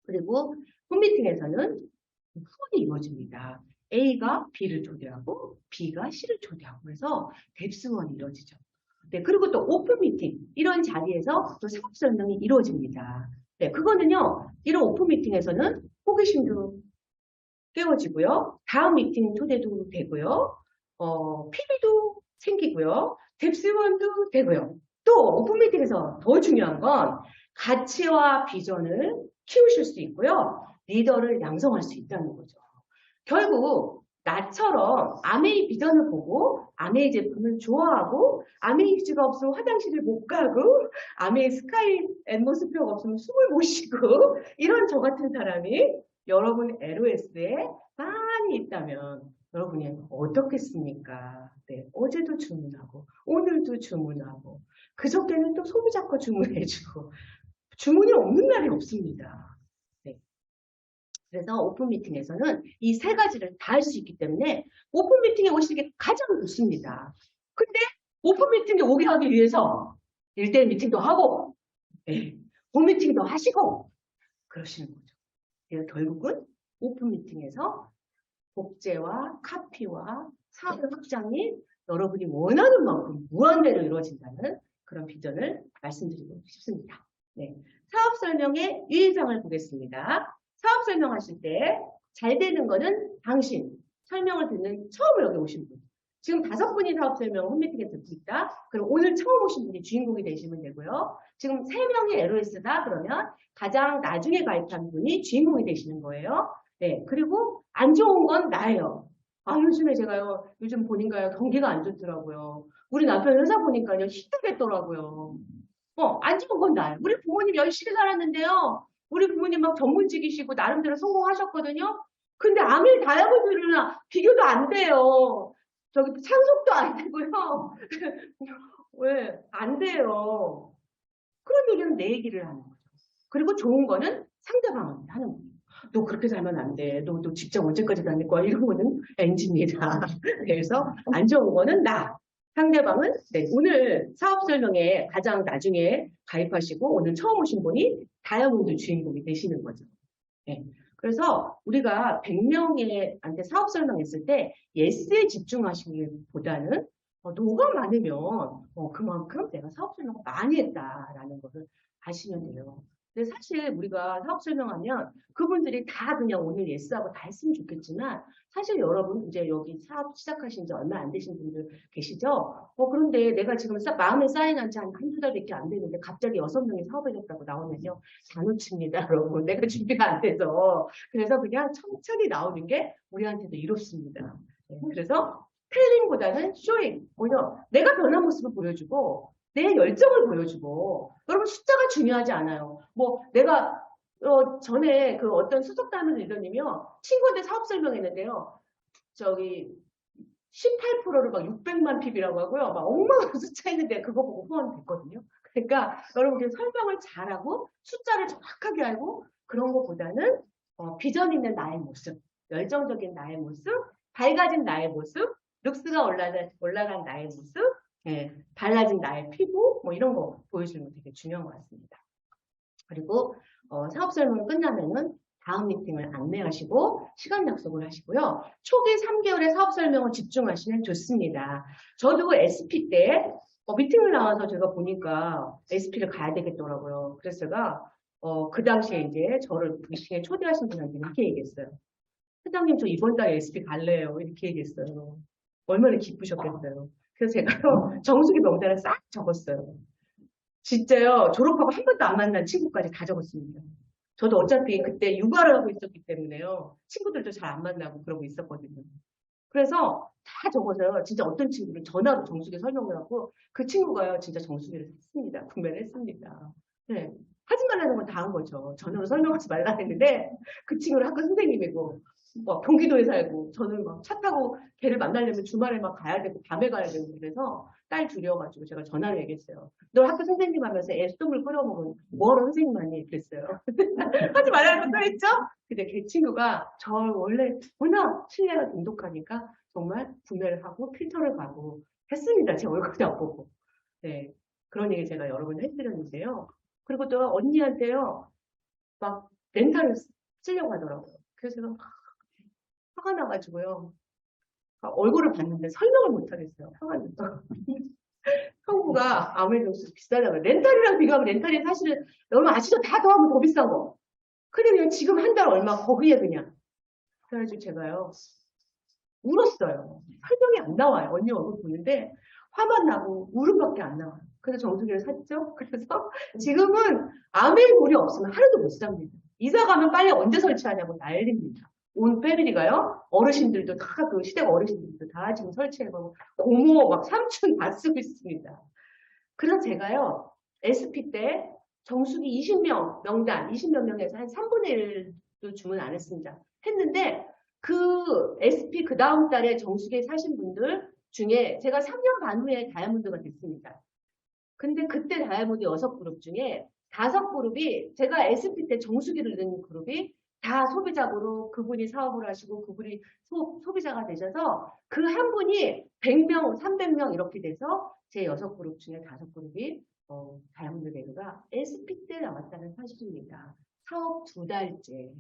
그리고 홈미팅에서는 후원이 이루어집니다. A가 B를 초대하고 B가 C를 초대하고 해서 뎁스원이 이루어지죠. 네, 그리고 또 오픈 미팅 이런 자리에서 또 사업 설명이 이루어집니다. 네, 그거는요. 이런 오픈 미팅에서는 호기심도 깨워지고요. 다음 미팅 초대도 되고요. PB도 생기고요. 뎁스원도 되고요. 또 오픈 미팅에서 더 중요한 건 가치와 비전을 키우실 수 있고요. 리더를 양성할 수 있다는 거죠. 결국 나처럼 아메이 비전을 보고 아메이 제품을 좋아하고 아메이 휴지가 없으면 화장실을 못 가고 아메이 스카이 앰모스피어가 없으면 숨을 못 쉬고 이런 저 같은 사람이 여러분 LOS에 많이 있다면 여러분이 어떻겠습니까? 네, 어제도 주문하고 오늘도 주문하고 그저께는 또 소비자 거 주문해주고 주문이 없는 날이 없습니다. 네. 그래서 오픈 미팅에서는 이 세 가지를 다 할 수 있기 때문에 오픈 미팅에 오시는 게 가장 좋습니다. 근데 오픈 미팅에 오게 하기 위해서 1대1 미팅도 하고 네, 본 미팅도 하시고 그러시는 거죠. 그래서 결국은 오픈 미팅에서 복제와 카피와 사업 확장이 여러분이 원하는 만큼 무한대로 이루어진다는 그런 비전을 말씀드리고 싶습니다. 네. 사업 설명의 유의사항을 보겠습니다. 사업 설명하실 때 잘 되는 거는 당신, 설명을 듣는 처음 여기 오신 분. 지금 5분이 사업 설명 홈미팅에 듣고 있다. 그럼 오늘 처음 오신 분이 주인공이 되시면 되고요. 지금 3명이 LOS다 그러면 가장 나중에 가입한 분이 주인공이 되시는 거예요. 네. 그리고 안 좋은 건 나예요. 아, 요즘에 제가요, 요즘 보니까요, 경기가 안 좋더라고요. 우리 남편 회사 보니까요, 힘들겠더라고요. 안 좋은 건 나예요. 우리 부모님 열심히 살았는데요. 우리 부모님 막 전문직이시고, 나름대로 성공하셨거든요. 근데 아밀 다이아몬드랑 비교도 안 돼요. 저기 상속도 안 되고요. 왜? 안 돼요. 그런 얘기는 내 얘기를 하는 거죠. 그리고 좋은 거는 상대방한테 하는 거예요. 너 그렇게 살면 안 돼. 너 직장 언제까지 다닐 거야? 이런 거는 NG입니다. 그래서 안 좋은 거는 나. 상대방은 네, 오늘 사업 설명에 가장 나중에 가입하시고 오늘 처음 오신 분이 다이아몬드 주인공이 되시는 거죠. 네. 그래서 우리가 100명한테 사업 설명했을 때 예스에 집중하시기보다는 노가 많으면 그만큼 내가 사업 설명을 많이 했다라는 것을 아시면 돼요. 근데 사실 우리가 사업 설명하면 그분들이 다 그냥 오늘 예스하고 다 했으면 좋겠지만 사실 여러분 이제 여기 사업 시작하신 지 얼마 안 되신 분들 계시죠? 그런데 내가 지금 마음에 쌓여난 지 한두 달밖에 안 되는데 갑자기 6명이 사업해줬다고 나오면요. 잔우칩니다, 여러분. 내가 준비가 안 돼서. 그래서 그냥 천천히 나오는 게 우리한테도 이롭습니다. 네, 그래서 텔링보다는 쇼잉. 뭐냐, 내가 변한 모습을 보여주고 내 열정을 보여주고 여러분 숫자가 중요하지 않아요. 뭐 내가 전에 그 어떤 수석 담임 리더님이요. 친구한테 사업 설명했는데요. 저기 18%를 막 600만 PB라고 하고요. 막 엉망으로 숫자 있는데 그거 보고 후원이 됐거든요. 그러니까 여러분 설명을 잘하고 숫자를 정확하게 알고 그런 것보다는 비전 있는 나의 모습, 열정적인 나의 모습, 밝아진 나의 모습, 룩스가 올라간 나의 모습, 예, 달라진 나의 피부 뭐 이런 거 보여주는 거 되게 중요한 것 같습니다. 그리고 사업 설명 끝나면은 다음 미팅을 안내하시고 시간 약속을 하시고요. 초기 3개월의 사업 설명을 집중하시면 좋습니다. 저도 SP 때 미팅을 나와서 제가 보니까 SP를 가야 되겠더라고요. 그래서 제가 그 당시에 이제 저를 미팅에 초대하신 분한테 이렇게 얘기했어요. 회장님 저 이번 달에 SP 갈래요. 이렇게 얘기했어요. 얼마나 기쁘셨겠어요. 그래서 제가요 정수기 명단을 싹 적었어요. 진짜요. 졸업하고 한 번도 안 만난 친구까지 다 적었습니다. 저도 어차피 그때 육아를 하고 있었기 때문에요. 친구들도 잘 안 만나고 그러고 있었거든요. 그래서 다 적어서요. 진짜 어떤 친구를 전화로 정수기 설명을 하고 그 친구가요. 진짜 정수기를 샀습니다. 구매를 했습니다. 네. 하지 말라는 건 다 한 거죠. 전화로 설명하지 말라 했는데 그 친구는 학교 선생님이고 경기도에 살고 저는 막 차 타고 걔를 만나려면 주말에 막 가야 되고 밤에 가야 되고 그래서 딸 줄여가지고 제가 전화를 얘기했어요. 너 학교 선생님 하면서 애 수돗물 끓여먹으면 뭐하러 선생님 하니? 그랬어요. 하지 말라는 거 했죠? 근데 걔 친구가 저 원래 워낙 신뢰가 돈독하니까 정말 구매를 하고 필터를 가고 했습니다. 제 얼굴도 안 보고. 네. 그런 얘기 제가 여러 번 해드렸는데요. 그리고 또 언니한테요. 막 렌탈을 쓰려고 하더라고요. 그래서 제가 화가 나가지고요. 얼굴을 봤는데 설명을 못 하겠어요. 화가 나서. 형부가 아무래도 비싸다고. 렌탈이랑 비교하면 렌탈이 사실은 여러분 아시죠? 다 더하면 더 비싼 거. 근데 그냥 지금 한 달 얼마 거기에 그냥. 그래가지고 제가요. 울었어요. 설명이 안 나와요. 언니 얼굴 보는데 화만 나고 울음밖에 안 나와요. 그래서 정수기를 샀죠. 그래서 지금은 아무 물이 없으면 하루도 못 삽니다. 이사 가면 빨리 언제 설치하냐고 난립니다. 온 패밀리가요. 어르신들도 다 그 시댁 어르신들도 다 지금 설치해가고 고모 막 삼촌 다 쓰고 있습니다. 그래서 제가요. SP 때 정수기 20명 명단 20몇 명에서 한 3분의 1도 주문 안 했습니다. 했는데 그 SP 그 다음 달에 정수기에 사신 분들 중에 제가 3년 반 후에 다이아몬드가 됐습니다. 근데 그때 다이아몬드 6그룹 중에 5그룹이 제가 SP 때 정수기를 넣은 그룹이 다 소비자로 그분이 사업을 하시고 그분이 소비자가 되셔서 그 한 분이 100명, 300명 이렇게 돼서 제 6그룹 중에 5그룹이 다이아몬드 배우가 SP 때 나왔다는 사실입니다. 사업 2달째.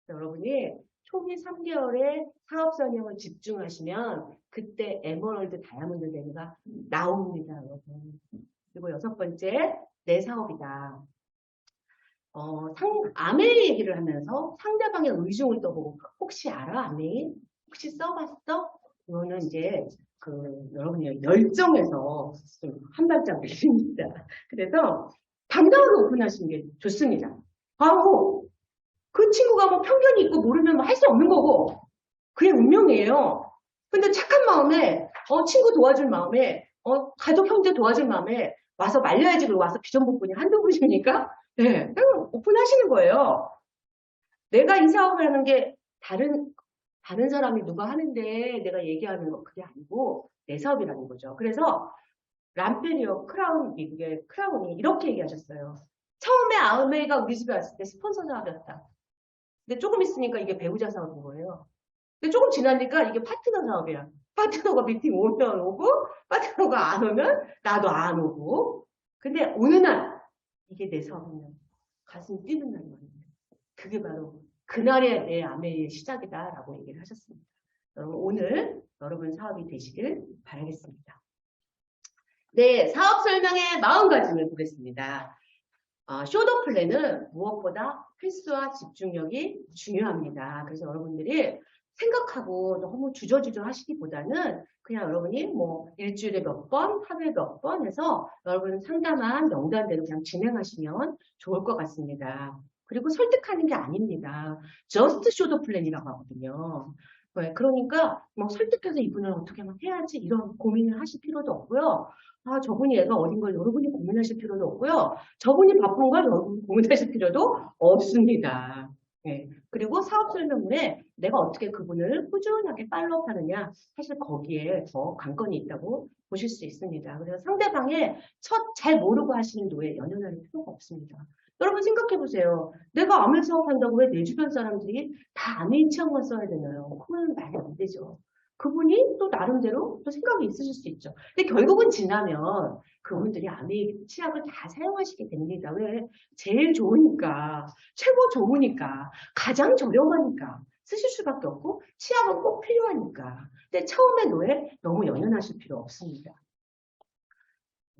여러분이 초기 3개월에 사업 선행을 집중하시면 그때 에메랄드 다이아몬드 레벨가 나옵니다, 여러분. 그리고 6번째, 내 사업이다. 아메이 얘기를 하면서 상대방의 의중을 떠보고, 혹시 알아, 아메이? 혹시 써봤어? 이거는 이제, 여러분이 열정에서 좀 한 발짝 밀립니다. 그래서, 당당하게 오픈하시는 게 좋습니다. 바로, 그 친구가 뭐 편견이 있고 모르면 뭐 할 수 없는 거고, 그게 운명이에요. 근데 착한 마음에, 친구 도와줄 마음에, 가족 형제 도와줄 마음에, 와서 말려야지, 그리고 와서 비전복분이 한두 분이십니까? 네, 그냥 오픈하시는 거예요. 내가 이 사업을 하는 게 다른 사람이 누가 하는데 내가 얘기하는 거 그게 아니고 내 사업이라는 거죠. 그래서 람페리오 미국의 크라운이 이렇게 얘기하셨어요. 처음에 아우메이가 우리 집에 왔을 때 스폰서 사업이었다. 근데 조금 있으니까 이게 배우자 사업인 거예요. 근데 조금 지나니까 이게 파트너 사업이야. 파트너가 미팅 오면 오고 파트너가 안 오면 나도 안 오고. 근데 어느 날 이게 내 사업이면 가슴이 뛰는 날이 왔는데 그게 바로 그날의 내 아메의 시작이다라고 얘기를 하셨습니다. 여러분 오늘 여러분 사업이 되시길 바라겠습니다. 네, 사업 설명의 마음가짐을 보겠습니다. 쇼더 플랜은 무엇보다 횟수와 집중력이 중요합니다. 그래서 여러분들이 생각하고 너무 주저주저 하시기보다는 그냥 여러분이 뭐 일주일에 몇 번, 하루에 몇 번 해서 여러분 상담한 명단대로 그냥 진행하시면 좋을 것 같습니다. 그리고 설득하는 게 아닙니다. 저스트 쇼더 플랜이라고 하거든요. 네, 그러니까 뭐 설득해서 이분을 어떻게 막 해야지 이런 고민을 하실 필요도 없고요. 저분이 애가 어린 걸 여러분이 고민하실 필요도 없고요. 저분이 바쁜 걸 여러분이 고민하실 필요도 없습니다. 네. 그리고 사업 설명문에 내가 어떻게 그분을 꾸준하게 팔로우하느냐 사실 거기에 더 관건이 있다고 보실 수 있습니다. 그래서 상대방의 잘 모르고 하시는 노에 연연할 필요가 없습니다. 여러분 생각해 보세요. 내가 아메 사업한다고 왜 내 주변 사람들이 다 아메 치약만 써야 되나요? 그건 말이 안 되죠. 그분이 또 나름대로 또 생각이 있으실 수 있죠. 근데 결국은 지나면 그분들이 아메 치약을 다 사용하시게 됩니다. 왜? 제일 좋으니까, 최고 좋으니까, 가장 저렴하니까 쓰실 수밖에 없고 치약은 꼭 필요하니까. 근데 처음에 노에 너무 연연하실 필요 없습니다.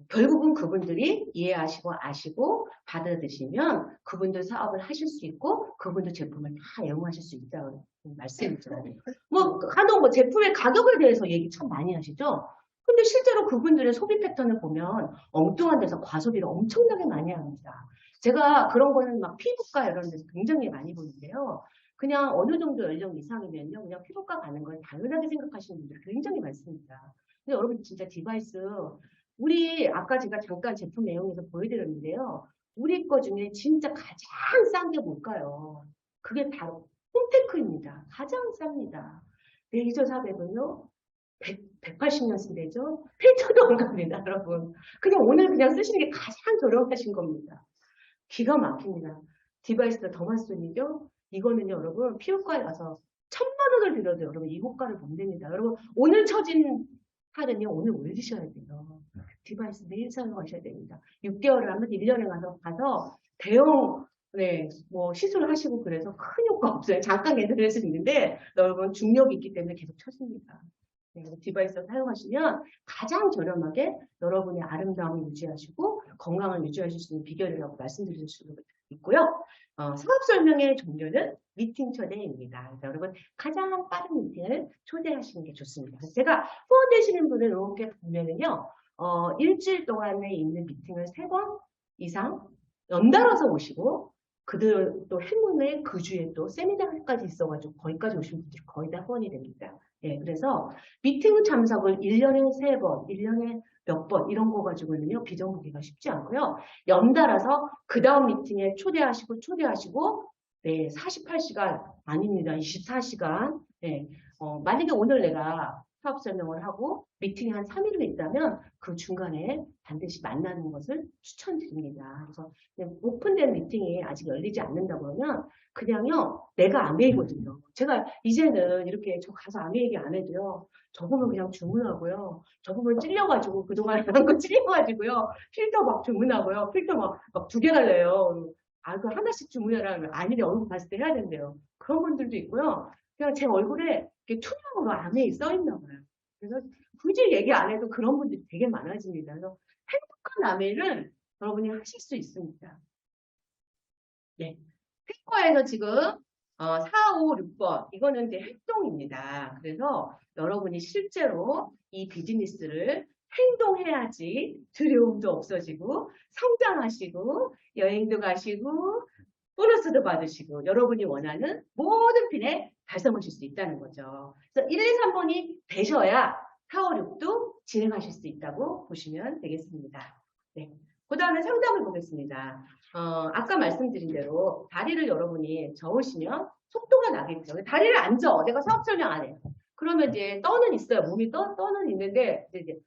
결국은 그분들이 이해하시고 아시고 받아드시면 그분들 사업을 하실 수 있고 그분들 제품을 다 애용하실 수 있다는 말씀이죠. 간혹 제품의 가격에 대해서 얘기 참 많이 하시죠. 근데 실제로 그분들의 소비 패턴을 보면 엉뚱한 데서 과소비를 엄청나게 많이 합니다. 제가 그런 거는 막 피부과 이런 데서 굉장히 많이 보는데요. 그냥 어느 정도 연령 이상이면요. 그냥 피부과 가는 걸 당연하게 생각하시는 분들이 굉장히 많습니다. 근데 여러분 진짜 디바이스 우리 아까 제가 잠깐 제품 내용에서 보여드렸는데요. 우리 거 중에 진짜 가장 싼 게 뭘까요? 그게 바로 홈테크입니다. 가장 쌉니다. 레이저 400은요. 180년 쓴대죠. 필터도 안 갑니다, 여러분. 그냥 오늘 그냥 쓰시는 게 가장 저렴하신 겁니다. 기가 막힙니다. 디바이스가 더 맛순이죠? 이거는요, 여러분, 피부과에 가서 1,000만 원을 들여도 여러분 이 효과를 못 냅니다. 여러분, 오늘 처진 팔은요, 오늘 올리셔야 돼요. 디바이스 매일 사용하셔야 됩니다. 6개월을 하면 1년에 가서 대형 시술을 하시고 그래서 큰 효과 없어요. 잠깐 괜찮을 수 있는데 여러분 중력이 있기 때문에 계속 쳐집니다. 디바이스 사용하시면 가장 저렴하게 여러분의 아름다움을 유지하시고 건강을 유지하실 수 있는 비결이라고 말씀드릴 수 있고요. 사업 설명의 종료는 미팅 초대입니다. 여러분 가장 빠른 미팅을 초대하시는 게 좋습니다. 그래서 제가 후원되시는 분을 이렇게 보면은요. 일주일 동안에 있는 미팅을 3번 이상 연달아서 오시고 그들 또 행운에 그 주에 또 세미나까지 있어가지고 거기까지 오신 분들이 거의 다 후원이 됩니다. 예, 그래서 미팅 참석을 1년에 3번, 1년에 몇 번 이런 거 가지고는요 비전 보기가 쉽지 않고요. 연달아서 그 다음 미팅에 초대하시고 네, 48시간 아닙니다. 24시간. 네, 만약에 오늘 내가 사업 설명을 하고 미팅이 한 3일로 있다면 그 중간에 반드시 만나는 것을 추천드립니다. 그래서 오픈된 미팅이 아직 열리지 않는다 그러면 그냥요 내가 아메이거든요. 제가 이제는 이렇게 저 가서 아메 얘기 안 해도요. 저보면 그냥 주문하고요. 저보면 찔려가지고 그동안 한 거 찔려가지고요. 필터 막 주문하고요. 필터 막 2개 갈래요. 아, 그 하나씩 주문해라. 그러면 아니래, 얼굴 봤을 때 해야 된대요. 그런 분들도 있고요. 그냥 제 얼굴에 이렇게 투명으로 안에 써 있나 봐요. 그래서 굳이 얘기 안 해도 그런 분들이 되게 많아집니다. 그래서 행복한 아메이를 여러분이 하실 수 있습니다. 네. 태과에서 지금 4, 5, 6번 이거는 이제 행동입니다. 그래서 여러분이 실제로 이 비즈니스를 행동해야지 두려움도 없어지고 성장하시고 여행도 가시고 보너스도 받으시고 여러분이 원하는 모든 핀에 달성하실 수 있다는 거죠. 그래서 1, 2, 3번이 되셔야 4, 5, 6도 진행하실 수 있다고 보시면 되겠습니다. 네. 그 다음에 상담을 보겠습니다. 아까 말씀드린 대로 다리를 여러분이 저으시면 속도가 나겠죠. 다리를 안 저어. 내가 사업 설명 안 해. 그러면 이제 떠는 있어요. 몸이 떠는 있는데 이제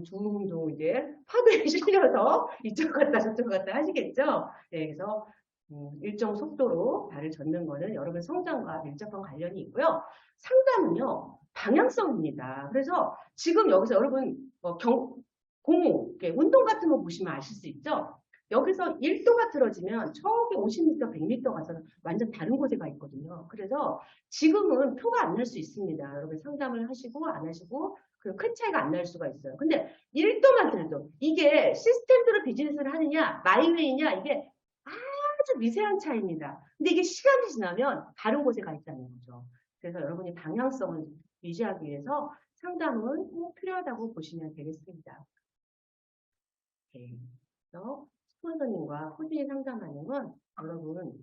둥둥 이제 파도에 실려서 이쪽 갔다 저쪽 갔다 하시겠죠. 네, 그래서 일정 속도로 발을 젓는 거는 여러분 성장과 밀접한 관련이 있고요. 상담은요 방향성입니다. 그래서 지금 여기서 여러분 공우, 운동 같은 거 보시면 아실 수 있죠? 여기서 1도가 틀어지면 저기 50m, 100m 가서는 완전 다른 곳에 가 있거든요. 그래서 지금은 표가 안 날 수 있습니다. 여러분 상담을 하시고 안 하시고 큰 차이가 안 날 수가 있어요. 근데 1도만 틀어도 이게 시스템대로 비즈니스를 하느냐 마이웨이냐 이게 아주 미세한 차이입니다. 근데 이게 시간이 지나면 다른 곳에 가 있다는 거죠. 그래서 여러분이 방향성을 유지하기 위해서 상담은 꼭 필요하다고 보시면 되겠습니다. 네. 그래서 스폰서님과 꾸준히 상담하는 건 여러분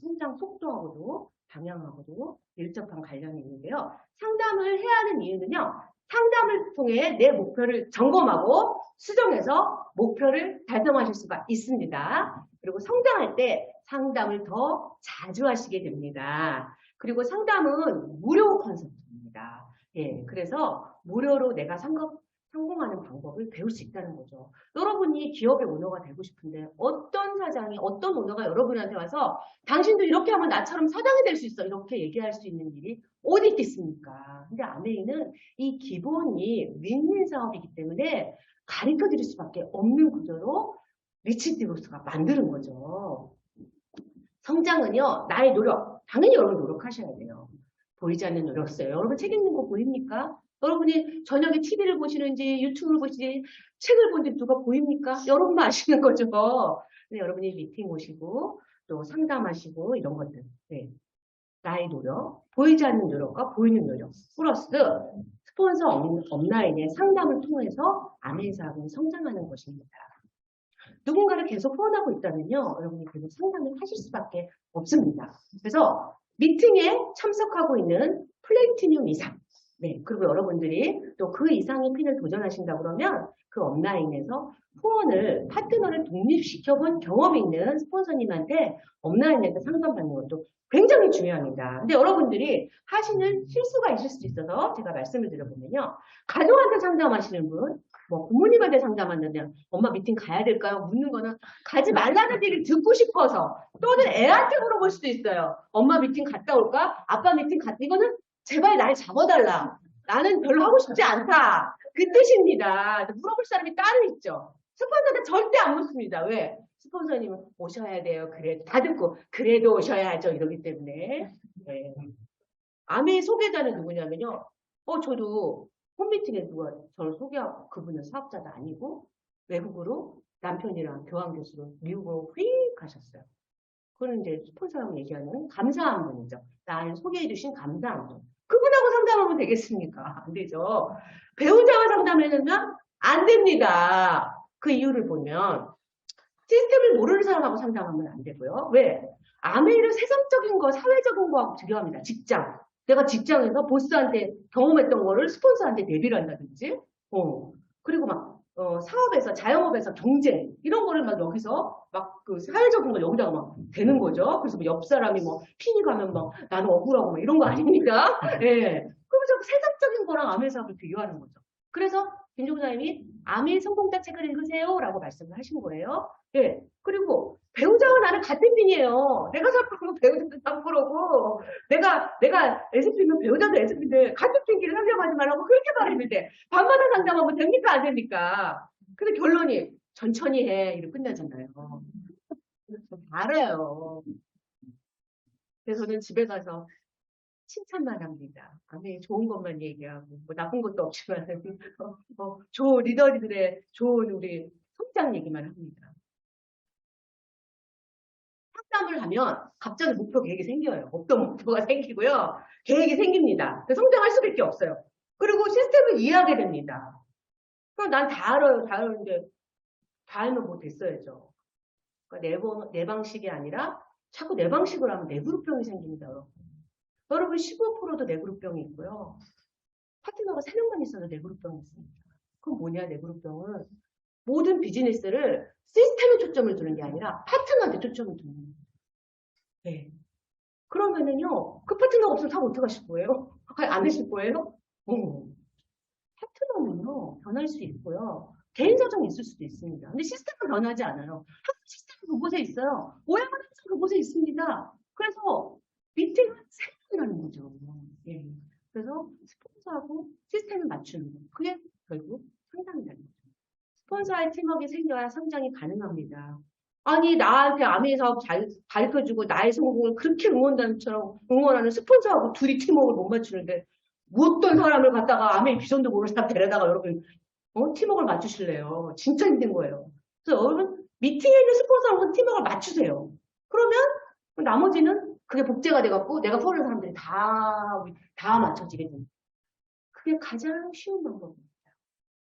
성장 속도하고도 방향하고도 밀접한 관련이 있는데요. 상담을 해야 하는 이유는요. 상담을 통해 내 목표를 점검하고 수정해서 목표를 달성하실 수가 있습니다. 그리고 성장할 때 상담을 더 자주 하시게 됩니다. 그리고 상담은 무료 컨설팅입니다. 예, 그래서 무료로 내가 성공하는 방법을 배울 수 있다는 거죠. 여러분이 기업의 오너가 되고 싶은데 어떤 사장이 어떤 오너가 여러분한테 와서 당신도 이렇게 하면 나처럼 사장이 될 수 있어 이렇게 얘기할 수 있는 일이 어디 있겠습니까? 근데 아메이는 이 기본이 윈윈 사업이기 때문에 가르쳐 드릴 수밖에 없는 구조로 리치티브스가 만드는 거죠. 성장은요 나의 노력 당연히 여러분 노력하셔야 돼요. 보이지 않는 노력서요. 여러분 책 읽는 거 보입니까? 여러분이 저녁에 TV를 보시는지 유튜브를 보시는지 책을 보는지 누가 보입니까? 여러분만 아시는 거죠. 근데 여러분이 미팅 오시고 또 상담하시고 이런 것들 네. 나의 노력, 보이지 않는 노력과 보이는 노력 플러스 스폰서 업라인의 상담을 통해서 아메이 사업은 성장하는 것입니다. 누군가를 계속 후원하고 있다면요. 여러분이 계속 상담을 하실 수밖에 없습니다. 그래서 미팅에 참석하고 있는 플래티늄 이상 네, 그리고 여러분들이 또 그 이상의 핀을 도전하신다 그러면 그 업라인에서 후원을, 파트너를 독립시켜본 경험이 있는 스폰서님한테 업라인에서 상담받는 것도 굉장히 중요합니다. 근데 여러분들이 하시는 실수가 있을 수 있어서 제가 말씀을 드려보면요. 가족한테 상담하시는 분, 뭐 부모님한테 상담하는데 엄마 미팅 가야 될까요? 묻는 거는 가지 말라는 얘기를 듣고 싶어서 또는 애한테 물어볼 수도 있어요. 엄마 미팅 갔다 올까? 아빠 미팅 갔다 이거는 제발 날 잡아달라. 나는 별로 하고 싶지 않다. 그 뜻입니다. 물어볼 사람이 따로 있죠. 스폰서한테 절대 안 묻습니다. 왜? 스폰서님은 오셔야 돼요. 그래 다 듣고 그래도 오셔야죠. 이러기 때문에. 네. 아메이 소개자는 누구냐면요. 저도 홈미팅에 누가 저를 소개하고 그분은 사업자도 아니고 외국으로 남편이랑 교환교수로 미국으로 휙 가셨어요. 그거는 이제 스폰서라고 얘기하는 감사한 분이죠. 나를 소개해주신 감사한 분. 그분하고 상담하면 되겠습니까? 안 되죠. 배우자와 상담하면 안 됩니다. 그 이유를 보면 시스템을 모르는 사람하고 상담하면 안 되고요. 왜? 아메이를 세상적인 거, 사회적인 거하고 비교합니다. 직장. 내가 직장에서 보스한테 경험했던 거를 스폰서한테 대비를 한다든지, 그리고 막, 사업에서, 자영업에서 경쟁, 이런 거를 막 여기서 막 그 사회적인 걸 여기다가 막 되는 거죠. 그래서 뭐 옆 사람이 뭐 핀이 가면 막 나는 억울하고 막 이런 거 아닙니까? 예. 그러면서 세상적인 거랑 아메이 사업을 비교하는 거죠. 그래서 김종사님이 아메이 성공자 책을 읽으세요 라고 말씀을 하신 거예요. 예. 그리고 배우자와 나는 같은 핀이에요. 내가 3%고 배우자도 3%고 내가 SP면 배우자도 SP인데 같은 핀끼리 상담하지 말라고 그렇게 말했는데 밤마다 상담하면 됩니까 안 됩니까? 근데 결론이 천천히 해 이렇게 끝나잖아요. 알아요. 그래서 저는 집에 가서 칭찬만 합니다. 아니, 좋은 것만 얘기하고, 뭐 나쁜 것도 없지만, 좋은 리더들의 좋은 우리 성장 얘기만 합니다. 상담을 하면 갑자기 목표 계획이 생겨요. 없던 목표가 생기고요. 계획이 생깁니다. 성장할 수밖에 없어요. 그리고 시스템을 이해하게 됩니다. 그럼 난 다 알아요. 다 알았는데, 다 알면 뭐 됐어야죠. 그러니까 내 방식이 아니라 자꾸 내 방식으로 하면 내 그룹병이 생깁니다, 여러분. 여러분 15%도 내 그룹병이 있고요. 파트너가 3명만 있어도 내 그룹병이 있습니다. 그럼 뭐냐, 내 그룹병은 모든 비즈니스를 시스템에 초점을 두는 게 아니라 파트너한테 초점을 두는 거예요. 네. 그러면은요, 그 파트너가 없으면 사업 어떻게 하실 거예요? 안 하실 거예요? 파트너는요, 변할 수 있고요. 개인 사정이 있을 수도 있습니다. 근데 시스템은 변하지 않아요. 항상 시스템은 그곳에 있어요. 오해는 항상 그곳에 있습니다. 그래서 미팅은 생각이라는 거죠. 예. 그래서 스폰서하고 시스템을 맞추는 거. 그게 결국 상담이라는 거죠. 스폰서의 팀워크가 생겨야 성장이 가능합니다. 아니, 나한테 아메이 사업 잘 가르쳐주고 나의 성공을 그렇게 응원단처럼 응원하는 스폰서하고 둘이 팀워크를 못 맞추는데 어떤 사람을 갖다가 아메이 비전도 모르는 사람 데려다가 여러분 팀워크를 맞추실래요? 진짜 힘든 거예요. 그래서 여러분 미팅에 있는 스폰서하고 팀워크를 맞추세요. 그러면 나머지는 그게 복제가 돼갖고 내가 포함한 사람들이 다 맞춰지게 됩니다. 그게 가장 쉬운 방법입니다.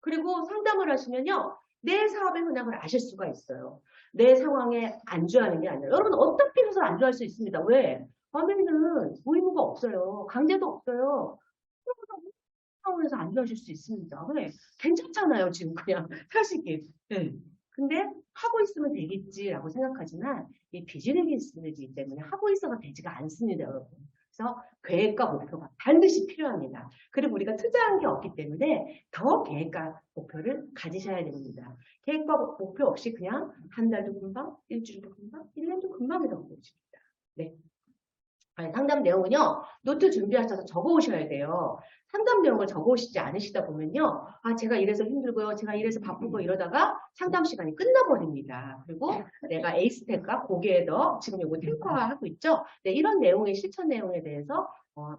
그리고 상담을 하시면요. 내 사업의 현황을 아실 수가 있어요. 내 상황에 안주하는 게 아니라 여러분 어떤 필요해서 안주할 수 있습니다. 왜? 밤에는 의무가 없어요. 강제도 없어요. 상황에서 안주하실 수 있습니다. 왜? 괜찮잖아요. 지금 그냥 사시기. 네. 근데 하고 있으면 되겠지라고 생각하지만 이 비즈니스이기 때문에 하고 있어가 되지가 않습니다. 여러분. 그래서 계획과 목표가 반드시 필요합니다. 그리고 우리가 투자한 게 없기 때문에 더 계획과 목표를 가지셔야 됩니다. 계획과 목표 없이 그냥 한 달도 금방, 일주일도 금방, 1년도 금방이라고 보십니다. 네. 상담 내용은요, 노트 준비하셔서 적어 오셔야 돼요. 상담 내용을 적어 오시지 않으시다 보면요, 제가 이래서 힘들고요, 제가 이래서 바쁘고 이러다가 상담 시간이 끝나버립니다. 그리고 내가 에이스텍과 고개에더 지금 이거 탱커화하고 있죠? 네, 이런 내용의 실천 내용에 대해서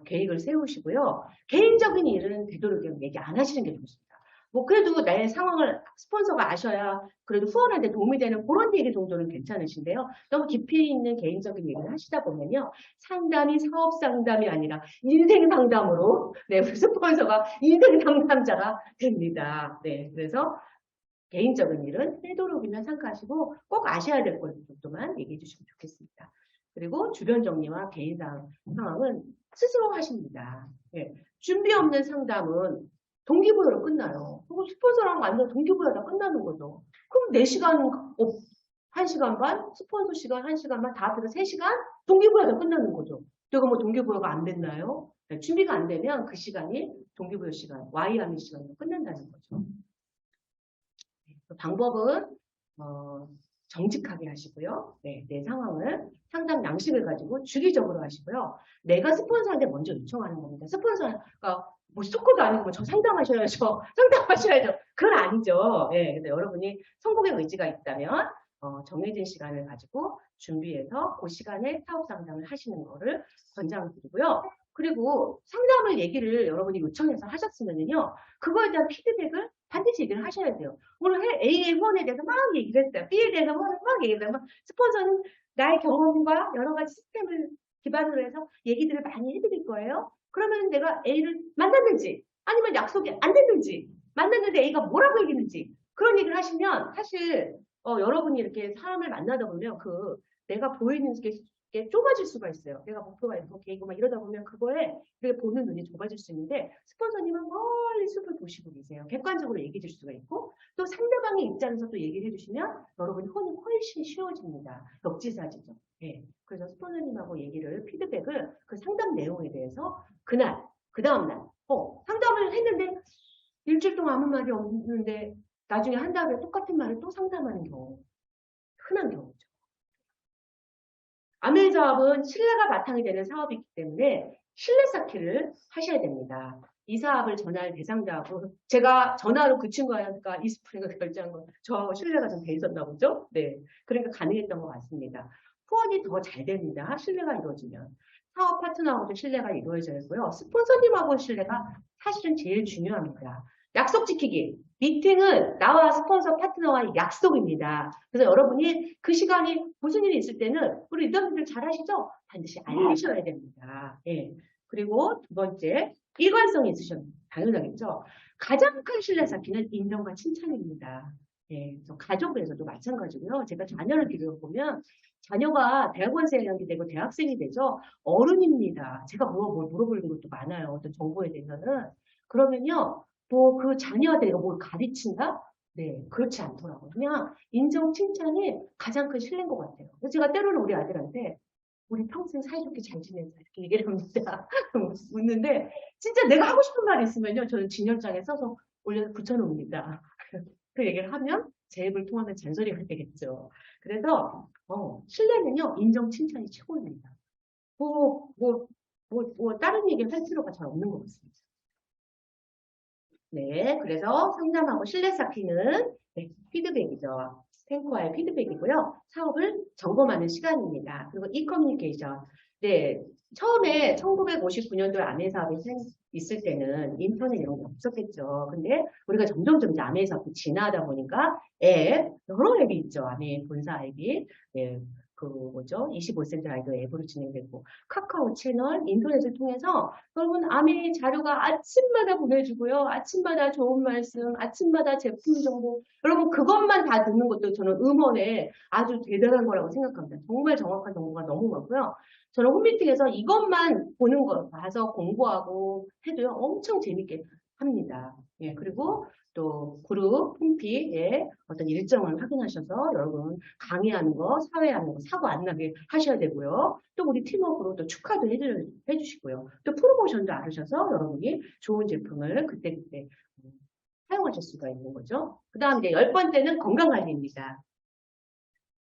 계획을 세우시고요. 개인적인 일은 되도록이면 얘기 안 하시는 게 좋습니다. 뭐 그래도 내 상황을 스폰서가 아셔야 그래도 후원하는데 도움이 되는 그런 얘기 정도는 괜찮으신데요. 너무 깊이 있는 개인적인 얘기를 하시다 보면요. 상담이 사업 상담이 아니라 인생 상담으로 네, 우리 스폰서가 인생 상담자가 됩니다. 네, 그래서 개인적인 일은 되도록이면 참고하시고 꼭 아셔야 될 것 정도만 얘기해 주시면 좋겠습니다. 그리고 주변 정리와 개인 상황은 스스로 하십니다. 네, 준비 없는 상담은 동기부여로 끝나요. 그리고 스폰서랑 완전 동기부여가 끝나는 거죠. 그럼 4시간, 1시간 반, 스폰서 시간 1시간 반, 다 합해서 3시간 동기부여가 끝나는 거죠. 내가 뭐 동기부여가 안 됐나요? 네, 준비가 안 되면 그 시간이 동기부여 시간, Y하는 시간으로 끝난다는 거죠. 네, 방법은 정직하게 하시고요. 네, 내 상황을 상담 양식을 가지고 주기적으로 하시고요. 내가 스폰서한테 먼저 요청하는 겁니다. 스폰서가 뭐 스토커도 아니고 뭐 저 상담하셔야죠. 상담하셔야죠. 그건 아니죠. 예, 근데 여러분이 성공의 의지가 있다면 정해진 시간을 가지고 준비해서 그 시간에 사업 상담을 하시는 거를 권장드리고요. 그리고 상담을 얘기를 여러분이 요청해서 하셨으면요. 그거에 대한 피드백을 반드시 얘기를 하셔야 돼요. 오늘 A의 후원에 대해서 막 얘기를 했어요. B에 대해서 막 얘기를 했어요. 스폰서는 나의 경험과 여러 가지 시스템을 기반으로 해서 얘기들을 많이 해드릴 거예요. 그러면 내가 A를 만났는지 아니면 약속이 안 됐는지 만났는데 A가 뭐라고 얘기했는지 그런 얘기를 하시면 사실 여러분이 이렇게 사람을 만나다 보면 내가 보이는 게 좁아질 수가 있어요. 내가 목표가 있고 계획이고 막 이러다 보면 그거에 보는 눈이 좁아질 수 있는데 스폰서님은 멀리 숲을 보시고 계세요. 객관적으로 얘기해 줄 수가 있고 또 상대방의 입장에서 또 얘기를 해주시면 여러분이 혼이 훨씬 쉬워집니다. 역지사지죠. 네. 그래서 스폰서님하고 피드백을 그 상담 내용에 대해서 그날, 그 다음날 상담을 했는데 일주일 동안 아무 말이 없는데 나중에 한 달에 똑같은 말을 또 상담하는 경우 흔한 경우죠. 아메이 사업은 신뢰가 바탕이 되는 사업이기 때문에 신뢰 쌓기를 하셔야 됩니다. 이 사업을 전할 대상자하고 제가 전화로 그 친구가 이스프링을 결제한 거 저 신뢰가 좀 돼 있었나 보죠? 네, 그러니까 가능했던 것 같습니다. 후원이 더 잘 됩니다. 신뢰가 이루어지면. 사업 파트너하고도 신뢰가 이루어져야 되고요. 스폰서님하고 신뢰가 사실은 제일 중요합니다. 약속 지키기. 미팅은 나와 스폰서 파트너와의 약속입니다. 그래서 여러분이 그 시간이 무슨 일이 있을 때는 우리 리더님들 잘 하시죠? 반드시 알리셔야 됩니다. 예. 그리고 두 번째, 일관성이 있으셔야 당연하겠죠. 가장 큰 신뢰 쌓기는 인정과 칭찬입니다. 예, 가족에서도 마찬가지고요. 제가 자녀를 기르어보면 자녀가 대학원생이 되고 대학생이 되죠. 어른입니다. 제가 뭘 물어보는 것도 많아요. 어떤 정보에 대해서는. 그러면요. 뭐 그 자녀한테 내가 뭘 가르친다? 네, 그렇지 않더라고요. 그냥 인정, 칭찬이 가장 큰 신뢰인 것 같아요. 그래서 제가 때로는 우리 아들한테 우리 평생 사이좋게 잘 지내자 이렇게 얘기를 합니다. 웃는데 진짜 내가 하고 싶은 말이 있으면요. 저는 진열장에 써서 올려서 붙여놓습니다. 그 얘기를 하면 제 입을 통하면 잔소리가 되겠죠. 그래서 신뢰는요. 인정, 칭찬이 최고입니다. 다른 얘기를 할 필요가 잘 없는 것 같습니다. 네, 그래서 상담하고 신뢰 쌓기는 피드백이죠. 탱커와의 피드백이고요. 사업을 점검하는 시간입니다. 그리고 이커뮤니케이션. 네, 처음에 1959년도 아메 사업이 있을 때는 인터넷 이런 게 없었겠죠. 근데 우리가 점점 아메 사업이 진화하다 보니까 여러 앱이 있죠. 아메 본사 앱이. 네, 25cm 아이도 앱으로 진행되고, 카카오 채널, 인터넷을 통해서 여러분 아메 자료가 아침마다 보내주고요. 아침마다 좋은 말씀, 아침마다 제품 정보. 여러분 그것만 다 듣는 것도 저는 음원에 아주 대단한 거라고 생각합니다. 정말 정확한 정보가 너무 많고요. 저는 홈미팅에서 이것만 보는 거 봐서 공부하고 해도요. 엄청 재밌게 합니다. 예, 그리고 또 그룹 홈피에 어떤 일정을 확인하셔서 여러분 강의하는 거, 사회하는 거, 사고 안 나게 하셔야 되고요. 또 우리 팀워크로 또 축하도 해주시고요. 또 프로모션도 알으셔서 여러분이 좋은 제품을 그때그때 사용하실 수가 있는 거죠. 그 다음 이제 10번째는 건강관리입니다.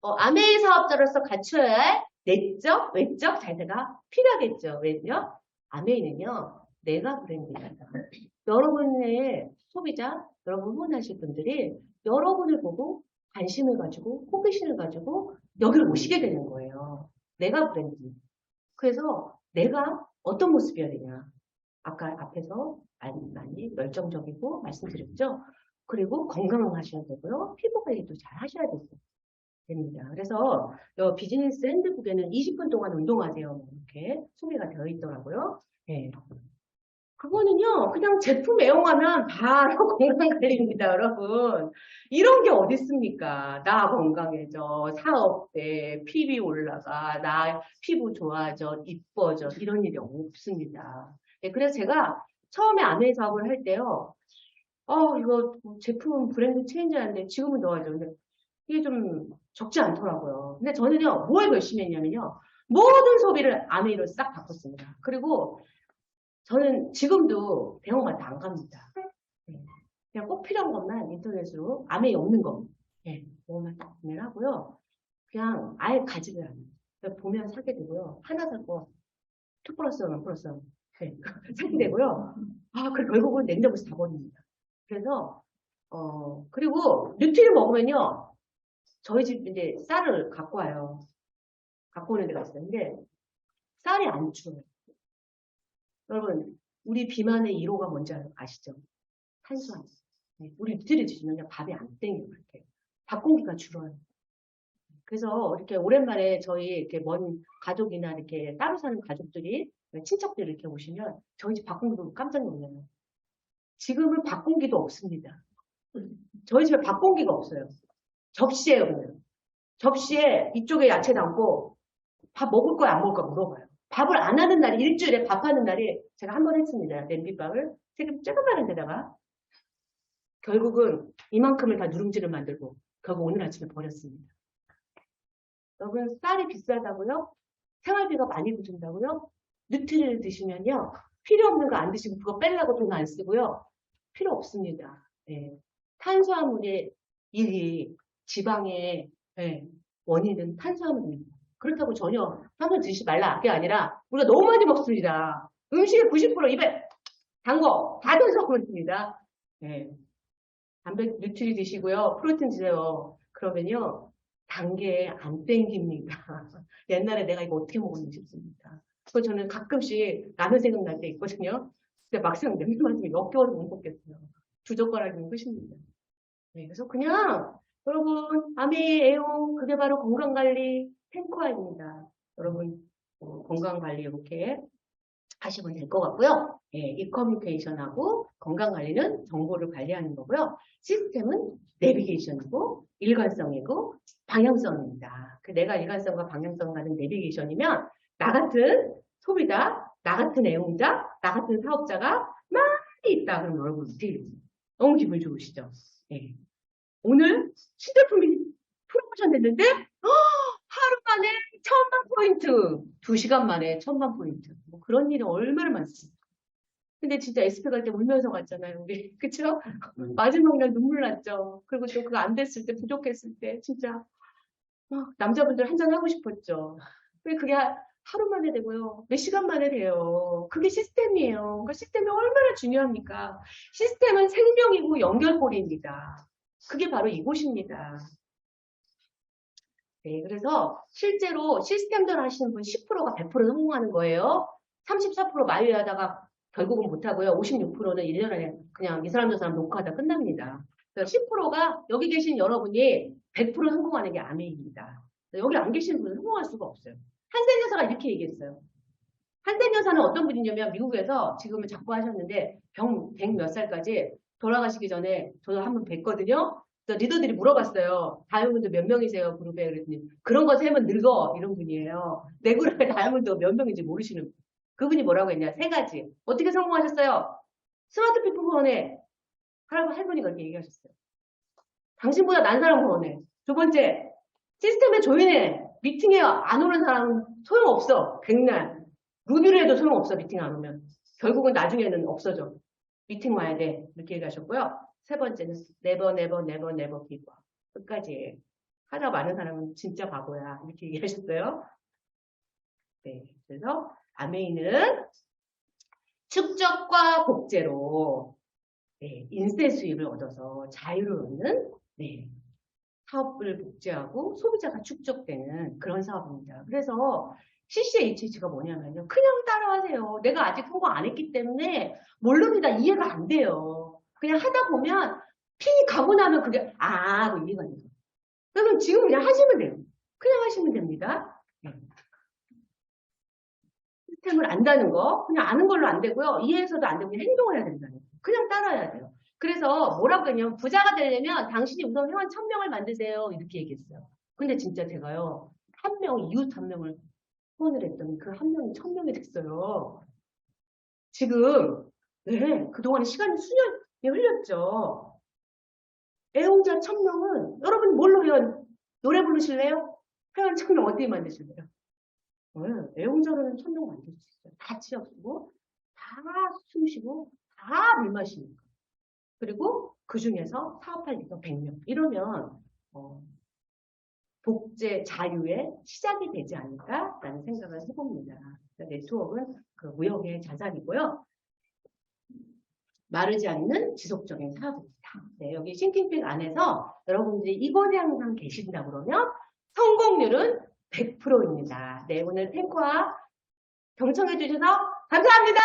아메이 사업자로서 갖춰야 할 내적, 외적 자세가 필요하겠죠. 왜요? 아메이는요, 내가 브랜드입니다. 여러분의 소비자, 여러분 후원하실 분들이 여러분을 보고 관심을 가지고 호기심을 가지고 여기를 오시게 되는 거예요. 내가 브랜드. 그래서 내가 어떤 모습이어야 되냐. 아까 앞에서 많이 열정적이고 말씀드렸죠. 그리고 건강하셔야 되고요. 피부 관리도 잘 하셔야 됩니다. 그래서 비즈니스 핸드북에는 20분 동안 운동하세요. 이렇게 소개가 되어 있더라고요. 네. 그거는요, 그냥 제품 애용하면 바로 건강관리입니다, 여러분. 이런 게 어디 있습니까? 나 건강해져, 사업 때 PB 올라가, 나 피부 좋아져, 이뻐져, 이런 일이 없습니다. 네, 그래서 제가 처음에 아메 사업을 할 때요, 이거 제품 브랜드 체인지 하는데 지금은 넣어야죠. 근데 이게 좀 적지 않더라고요. 근데 저는요, 뭘 열심히 했냐면요, 모든 소비를 아메이로 싹 바꿨습니다. 그리고 저는 지금도 병원 안 갑니다. 네. 그냥 꼭 필요한 것만 인터넷으로 아메이 없는 거 뭐만 딱 구매를 하고요. 그냥 아예 가지를 않아요. 보면 사게 되고요. 하나 사고 2 플러스 1 플러스 1 사게 되고요. 그리고 결국은 냉장고에서 다 버립니다. 그래서 그리고 뉴트리 먹으면요. 저희 집 이제 쌀을 갖고 와요. 갖고 오는 데가 있었는데 쌀이 안 추워요. 여러분, 우리 비만의 1호가 뭔지 아시죠? 탄수화물. 네, 우리 뉴트리 드시면 밥이 안 땡겨요. 이렇게. 밥 공기가 줄어요. 그래서 이렇게 오랜만에 저희 이렇게 먼 가족이나 이렇게 따로 사는 가족들이, 친척들이 이렇게 오시면 저희 집 밥 공기 보고 깜짝 놀라요. 지금은 밥 공기도 없습니다. 저희 집에 밥 공기가 없어요. 접시에 보면. 접시에 이쪽에 야채 담고 밥 먹을 거야 안 먹을 거야 물어봐요. 밥을 안 하는 날이 일주일에 밥하는 날이 제가 한 번 했습니다. 냄비밥을 지금 조금만 데다가 결국은 이만큼을 다 누룽지를 만들고 결국 오늘 아침에 버렸습니다. 여러분 쌀이 비싸다고요? 생활비가 많이 붙는다고요? 뉴트리를 드시면요. 필요 없는 거 안 드시고 그거 빼려고 돈 안 쓰고요. 필요 없습니다. 네. 탄수화물의 1위, 지방의 원인은 탄수화물입니다. 그렇다고 전혀 탄수화물 드시지 말라. 그게 아니라 우리가 너무 많이 먹습니다. 음식의 90% 입에 단 거 다 탄수화물입니다. 네. 단백 뉴트리 드시고요. 프로틴 드세요. 그러면요. 단게 안 땡깁니다. 옛날에 내가 이거 어떻게 먹었는지 싶습니다. 그거 저는 가끔씩 라면 생각날 때 있거든요. 근데 막상 냄새 맡으면 역겨워서 못 먹겠어요. 두 젓가락이면 끝입니다. 네, 그래서 그냥 여러분 아메이 애용 그게 바로 건강관리 탱커입니다. 여러분 건강관리 이렇게 하시면 될 것 같고요. 예, 이 커뮤니케이션하고 건강관리는 정보를 관리하는 거고요. 시스템은 내비게이션이고 일관성이고 방향성입니다. 그 내가 일관성과 방향성 가는 내비게이션이면 나 같은 소비자, 나 같은 애용자, 나 같은 사업자가 많이 있다. 그럼 여러분 어떻게 해요? 너무 기분 좋으시죠? 예. 오늘 신제품이 프로모션 됐는데 하루 만에 1000만 포인트, 2시간 만에 1000만 포인트. 뭐 그런 일이 얼마나 많습니까? 근데 진짜 SP 갈 때 울면서 갔잖아요, 우리. 그쵸? 마지막 날 눈물 났죠. 그리고 또 그거 안 됐을 때, 부족했을 때, 진짜 막 남자분들 한잔 하고 싶었죠. 근데 그게 하루 만에 되고요. 몇 시간 만에 돼요. 그게 시스템이에요. 그러니까 시스템이 얼마나 중요합니까? 시스템은 생명이고 연결고리입니다. 그게 바로 이곳입니다. 네, 그래서 실제로 시스템들 하시는 분 10%가 100% 성공하는 거예요. 34% 마이웨어하다가 결국은 못하고요. 56%는 1년 안에 그냥 이 사람 저 사람 녹화하다 끝납니다. 그래서 10%가 여기 계신 여러분이 100% 성공하는 게 아메입니다. 여기 안 계신 분은 성공할 수가 없어요. 한센 여사가 이렇게 얘기했어요. 한센 여사는 어떤 분이냐면 미국에서 지금은 자꾸 하셨는데 100 몇 살까지 돌아가시기 전에 저도 한 번 뵀거든요. 그래서 리더들이 물어봤어요. 다이아몬드 몇 명이세요? 그룹에. 그랬더니 그런 거 세면 늙어. 이런 분이에요. 내 그룹에 다이아몬드 몇 명인지 모르시는 분. 그분이 뭐라고 했냐. 3가지. 어떻게 성공하셨어요? 스마트 피플폰에 할머니가 그렇게 얘기하셨어요. 당신보다 난 사람 후원해. 2번째, 시스템에 조인해. 미팅에 안 오는 사람은 소용없어. 백날. 루비를 해도 소용없어. 미팅 안 오면. 결국은 나중에는 없어져. 미팅 와야 돼. 이렇게 얘기하셨고요. 3번째는 never give up. 끝까지. 하다 많은 사람은 진짜 바보야. 이렇게 얘기하셨어요. 네. 그래서 아메이는 축적과 복제로 네, 인세 수입을 얻어서 자유를 얻는 네, 사업을 복제하고 소비자가 축적되는 그런 사업입니다. 그래서 CCHH가 뭐냐면요. 그냥 따라하세요. 내가 아직 성공 안 했기 때문에 모릅니다. 이해가 안 돼요. 그냥 하다 보면 핀이 가고 나면 그게 하고 이해가 돼요. 그러면 지금 그냥 하시면 돼요. 그냥 하시면 됩니다. 네. 시스템을 안다는 거 그냥 아는 걸로 안 되고요. 이해해서도 안 되고 그냥 행동을 해야 된다는 거. 그냥 따라야 돼요. 그래서 뭐라고 했냐면 부자가 되려면 당신이 우선 회원 1000명을 만드세요. 이렇게 얘기했어요. 근데 진짜 제가요. 이웃 한 명을 후원을 했더니 그 한 명이 1000명이 됐어요. 지금 네, 그동안에 시간이 수년이 흘렸죠. 애용자 1000명은 여러분 뭘로 회원 노래 부르실래요? 회원 1000명 어떻게 만드실래요? 애용자로는 1000명 만들 수 있어요. 다 치약 쓰고 다 숨 쉬고 다 물 마시니까. 그리고 그 중에서 사업할 리더 100명. 이러면 복제 자유의 시작이 되지 않을까라는 생각을 해봅니다. 네트워크는 그 무역의 자산이고요. 마르지 않는 지속적인 사업입니다. 네, 여기 싱킹백 안에서 여러분들이 이곳에 항상 계신다 그러면 성공률은 100%입니다. 네, 오늘 탱커와 경청해 주셔서 감사합니다.